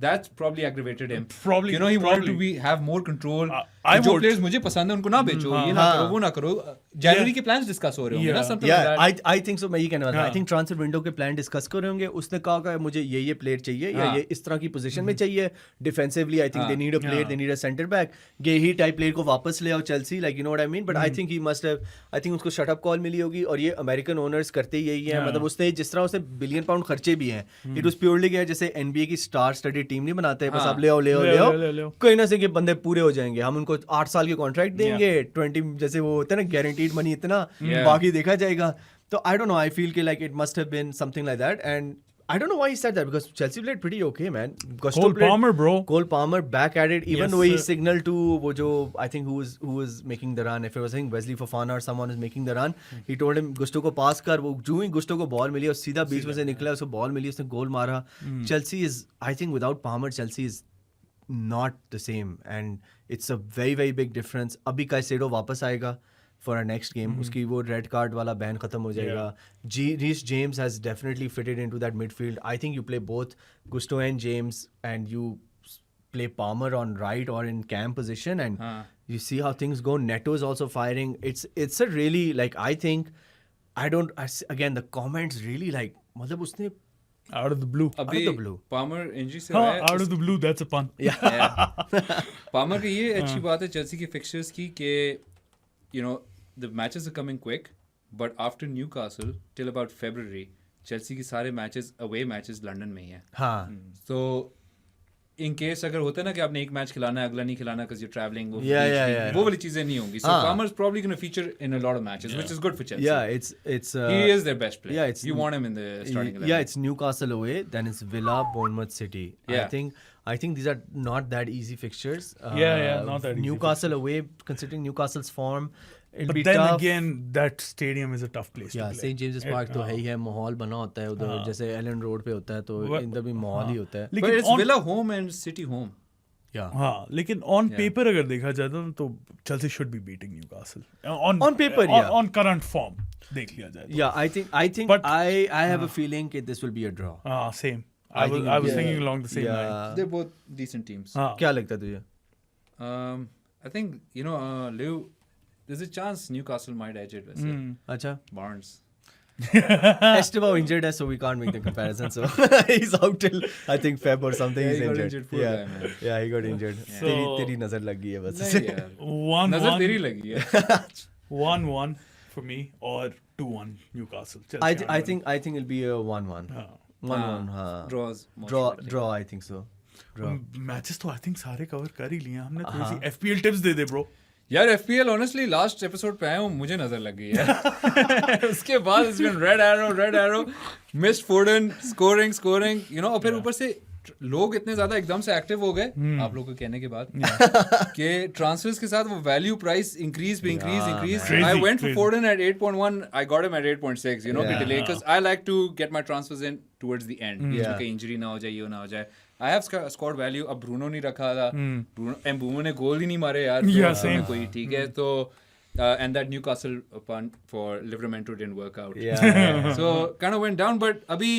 that's probably aggravated him. Probably, You know, he wanted to probably. have more control. I जो would. players मुझे पसंद है उनको ना बेचो, हाँ. ये ना हाँ. करो, वो ना करो. January के plans discuss हो रहे होंगे ना, Yeah. something like Yeah, that. I think so. मैं ये कहने वाला था। हाँ. I think transfer window के प्लान डिस्कस कर रहे होंगे। उसने कहा कि मुझे ये प्लेयर चाहिए या हाँ. ये इस तरह की पोजीशन में चाहिए। डिफेंसिवली आई थिंक हाँ. दे नीड अ प्लेयर, हाँ. They need a centre back. Guehi type player को वापस ले आओ Chelsea, like you know what I mean. But I think he must have, I think उसको shut up call मिली होगी, और ये अमेरिकन ओनर्स करते ही यही है। हाँ. मतलब उसने जिस तरह उसने $1 बिलियन खर्चे भी हैं, इट वाज प्योरली क्या, जैसे एनबीए की स्टार स्टडी टीम नहीं बनाते, बस हाँ. आप ले आओ ले आओ। कहीं ना से कि बंदे पूरे हो जाएंगे, हम उनको 8 साल के कॉन्ट्रैक्ट देंगे, 20 जैसे वो होता है ना गारंटीड मनी इतना, Yeah. बाकी देखा जाएगा। तो I don't know, I feel कि like it must have been something like that, and I don't know why he said that because Chelsea played pretty okay, man. Gusto Cole played- Palmer, bro. Cole Palmer back at it, even Yes, though he sir. signaled to wo jo, I think who was making the run. If it was, I think Wesley Fofana or someone is making the run, he told him Gusto को pass कर. वो जो ही Gusto को ball मिली और सीधा बीच में से निकला, उसको ball मिली, उसने गोल मारा. Chelsea is, I think without Palmer, Chelsea is not the same, and it's a very very big difference. अभी Caicedo वापस आएगा for our next game. उसकी वो red card वाला ban खत्म हो जाएगा. Reece James has definitely fitted into that midfield. I think you play both Gusto and James, and you play Palmer on right or in cam position, and you see how things go. Neto is also firing. It's a really, like, I think again the comments really, like, मतलब उसने Out of the blue. अभी Out of the blue. Palmer injury से हाँ, आया है, out of the blue, that's a pun. Palmer की ये अच्छी बात है चेल्सी की फिक्चर्स की कि you know the matches are coming quick, but after Newcastle till about February Chelsea के सारे मैचेस अवे मैचेस लंदन में ही हैं. हाँ So in case अगर होता है ना कि आपने एक मैच खिलाना है, अगला नहीं खिलाना because you're traveling, वो Yeah. वो वाली चीजें नहीं होंगी. So हाँ. Palmer's probably going to feature in a lot of matches, which is good for Chelsea. yeah it's He is their best player. yeah, it's- you want him in the starting 11. yeah, it's Newcastle away, then it's Villa, Bournemouth, City. Yeah. I think these are not that easy fixtures. Yeah, not that easy Newcastle away, considering Newcastle's form, it'll But be then tough. again, that stadium is a tough place Yeah, to play. St. James's Park तो है ही है, माहौल बना होता है उधर, जैसे Elon road पे होता है, तो इधर भी माहौल ही होता है. But लेकिन it's on, Villa home and City home. Yeah. हाँ, लेकिन on paper अगर देखा जाए तो Chelsea should be beating Newcastle. On paper, yeah. On current form, देख लिया जाए तो. Yeah, I think But- I have a feeling that this will be a draw. Same. I I was think, yeah. thinking along the same line. Yeah. They're both decent teams. हाँ. क्या लगता है तुझे? I think, you know, Lou, there's a chance Newcastle might edge it. वैसे. अच्छा. Barnes. Esteban injured us, so we can't make the comparison. So he's out till I think Feb or something. Yeah, he's he got injured. injured, poor yeah, guy, man. yeah, he got injured. So- तेरी नजर लग गई है बस. नहीं यार. 1-1. नजर तेरी लगी है. 1-1 for me or 2-1 Newcastle. Chelsea I think it'll be a 1-1. हाँ. 1-1. हाँ. Draws. most Draw. likely. Draw. I think so. Draw. Matches तो आई थिंक सारे कवर कर ही लिए हैं हमने. थोड़ी हाँ. सी FPL टिप्स दे दे ब्रो. यार FPL honestly लास्ट एपिसोड पे आया हूँ, मुझे नजर लग गई है उसके बाद it's been red arrow missed Foden scoring you know, और फिर ऊपर से लोग इतने ज्यादा एकदम से एक्टिव हो गए आप लोगों के कहने के बाद कि ट्रांसफर्स के साथ वो value price increase I went for Foden at 8.1 I got him at 8.6 you know कि delay because I like to get my transfers in towards the end कहीं इंजरी ना हो जाए ये ना हो जाए I have scored value. अब ब्रूनो नहीं रखा था, ब्रूनो ने गोल ही नहीं मारे यार, तो कोई ठीक है तो and that Newcastle punt for Livramento didn't work out. So kind of went down, but abhi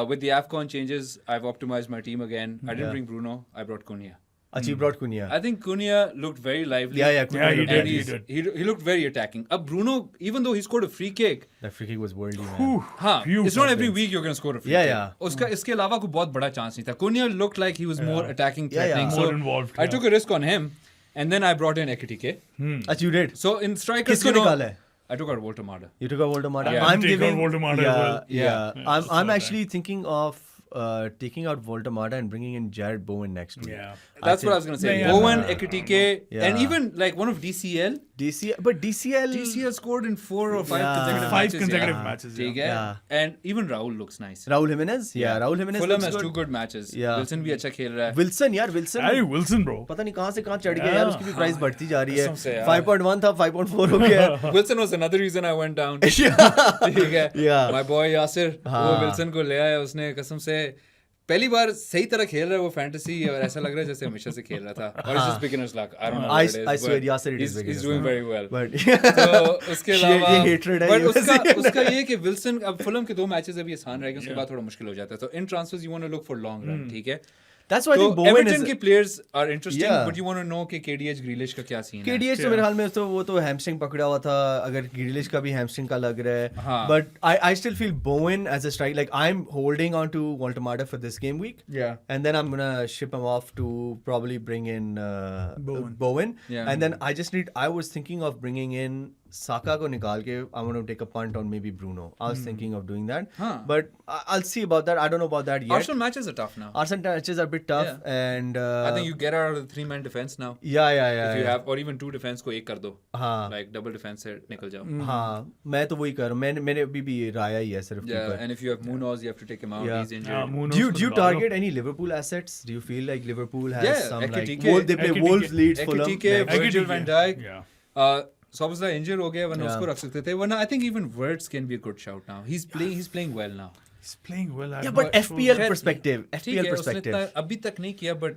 with the AFCON changes, I've optimized my team again. I didn't bring Bruno, I brought Cunha. Achha, you brought Cunha. I think Cunha looked very lively. Cunha he did. He looked very attacking. Ab Bruno, even though he scored a free kick, that free kick was worldly, man. हाँ, it's not every week you're going to score a free kick. उसका इसके अलावा कोई बहुत बड़ा chance नहीं था. Cunha looked like he was more attacking, threatening. More So involved. I took a risk on him, and then I brought in Ekitike. Achha, you did. So in strikers, किसको निकाला है? I took out Voltemada. You took out Voltemada. Yeah. I'm Take giving. out Voltemada as well. Yeah. I'm actually thinking of taking out Voltemada and bringing in Jared Bowen next week. Yeah. That's what I was going to say. Bowen, Ekitike, and even like one of DCL. But DCL scored in 4 or 5 consecutive Five matches. consecutive matches. ठीक है? And even Raul looks nice. Raul Jimenez. Yeah, Raul Jimenez. Fulham looks has good. 2 good matches. Yeah. Wilson भी अच्छा खेल रहा है. Wilson यार Wilson. Hey, Wilson, bro. पता नहीं कहाँ से कहाँ चढ़ गया यार, उसकी भी प्राइस बढ़ती जा रही है. कसम से यार. 5.1 था 5.4 हो गया. Wilson was another reason I went down. ठीक है? Yeah. My boy Yasir, वो Wilson को ले आया उसने कसम से पहली बार सही तरह खेल रहा है वो फैंटेसी और ऐसा लग रहा है जैसे हमेशा से खेल रहा था और it's just beginner's luck. I don't know what it is. I swear Yasir is he's doing very well. But तो उसके अलावा ये hatred है. But उसका ये कि विल्सन अब फुलम के 2 मैचेस अभी आसान रहेंगे उसके बाद थोड़ा मुश्किल हो जाता है तो in transfers you want to look for long run ठीक है that's why I तो think Bowen एवर्टन is. के players are interesting Yeah. But you want to know कि KDH ग्रिलिश का क्या सीन है KDH तो मेरे ख्याल में तो वो तो हैमस्ट्रिंग पकड़ा हुआ था अगर ग्रिलिश का भी हैमस्ट्रिंग का लग रहा है हाँ. but I still feel Bowen as a strike like I'm holding on to Voltemada for this game week Yeah. and then I'm gonna ship him off to probably bring in Bowen Yeah. and then I was thinking of bringing in Saka को निकाल के I want to take a punt on maybe Bruno. I was thinking of doing that हाँ. but I'll see about that. I don't know about that yet. Arsenal matches are tough now Arsenal matches are a bit tough and I think you get out of the 3-man defense now yeah if you have or even 2 defense को एक कर दो हाँ like double defense से निकल जाओ हाँ मैं तो वही कर रहा हूँ मैंने अभी भी राया ही है सिर्फ yeah keeper and if you have Munoz you have to take him out Yeah. he's injured Do you target any Liverpool assets? Do you feel like Liverpool has Yeah, some like Ekitike. they play Ekitike. Wolves, Leeds, Fulham? Ekitike, Virgil van Dijk. Yeah. Sobosla इंजर हो गया वरना उसको रख सकते थे वरना I think even Wirtz can be a good shout now he's playing well now He's playing well. Yeah, but FPL खैर, perspective, ठीक FPL है उसने perspective. इतना अभी तक नहीं किया but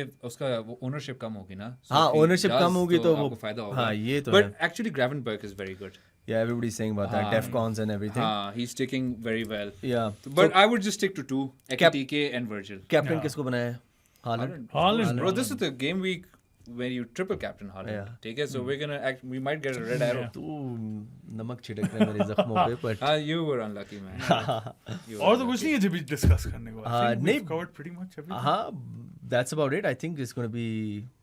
if उसका वो ओनरशिप कम होगी ना so हाँ if he ownership does, कम होगी तो वो आपको फायदा होगा हाँ ये तो but है. actually Gravenberch is very good Yeah, everybody's saying about that. हाँ. Defcons and everything. हाँ he's sticking very well Yeah. but I would just stick to 2 Ekitike and Virgil Captain किसको बनाया है? Haaland. Haaland, bro this is the game week where you triple captain Haaland Yeah. ठीक है so we're gonna we might get a red arrow तू नमक छिड़क रहा है मेरे जख्मों पे but हाँ you were unlucky man You were और तो कुछ unlucky. नहीं है जो भी डिस्कस करने को. I think नहीं. we've covered pretty much everything. हाँ that's about it. I think it's going to be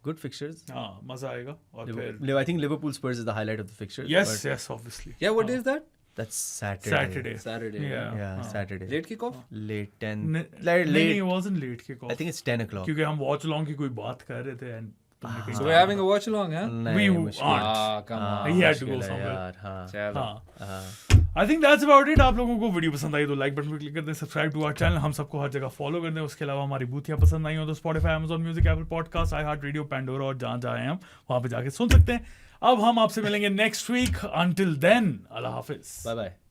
good fixtures. हाँ मजा आएगा और फिर I think Liverpool Spurs is the highlight of the fixtures. yes but yes obviously. yeah what is that That's Saturday. Saturday. yeah Yeah, Saturday. late kick off Late 10. नहीं Late. it wasn't late kick off. I think it's 10 o'clock. क्योंकि हम watch long की कोई बात कर रहे थे and तुमने कहीं so we're having a watch along huh नहीं, We मुश्किल aren't. है. ah come on He had to go मुश्किल है somewhere. यार, हाँ. चलो हाँ हाँ. I think that's about it. आप लोगों को वीडियो पसंद आई तो लाइक बटन पर क्लिक कर दें, सब्सक्राइब टू आवर चैनल, हम सबको हर जगह फॉलो कर दें. उसके अलावा हमारी बूथियाँ पसंद आई हो तो Spotify, Amazon Music, Apple Podcast, iHeart radio, Pandora और जहाँ जहाँ हम वहाँ पे जाके सुन सकते हैं. अब हम आपसे मिलेंगे नेक्स्ट वीक. अंटिल देन अल्लाह हाफिज. Bye bye.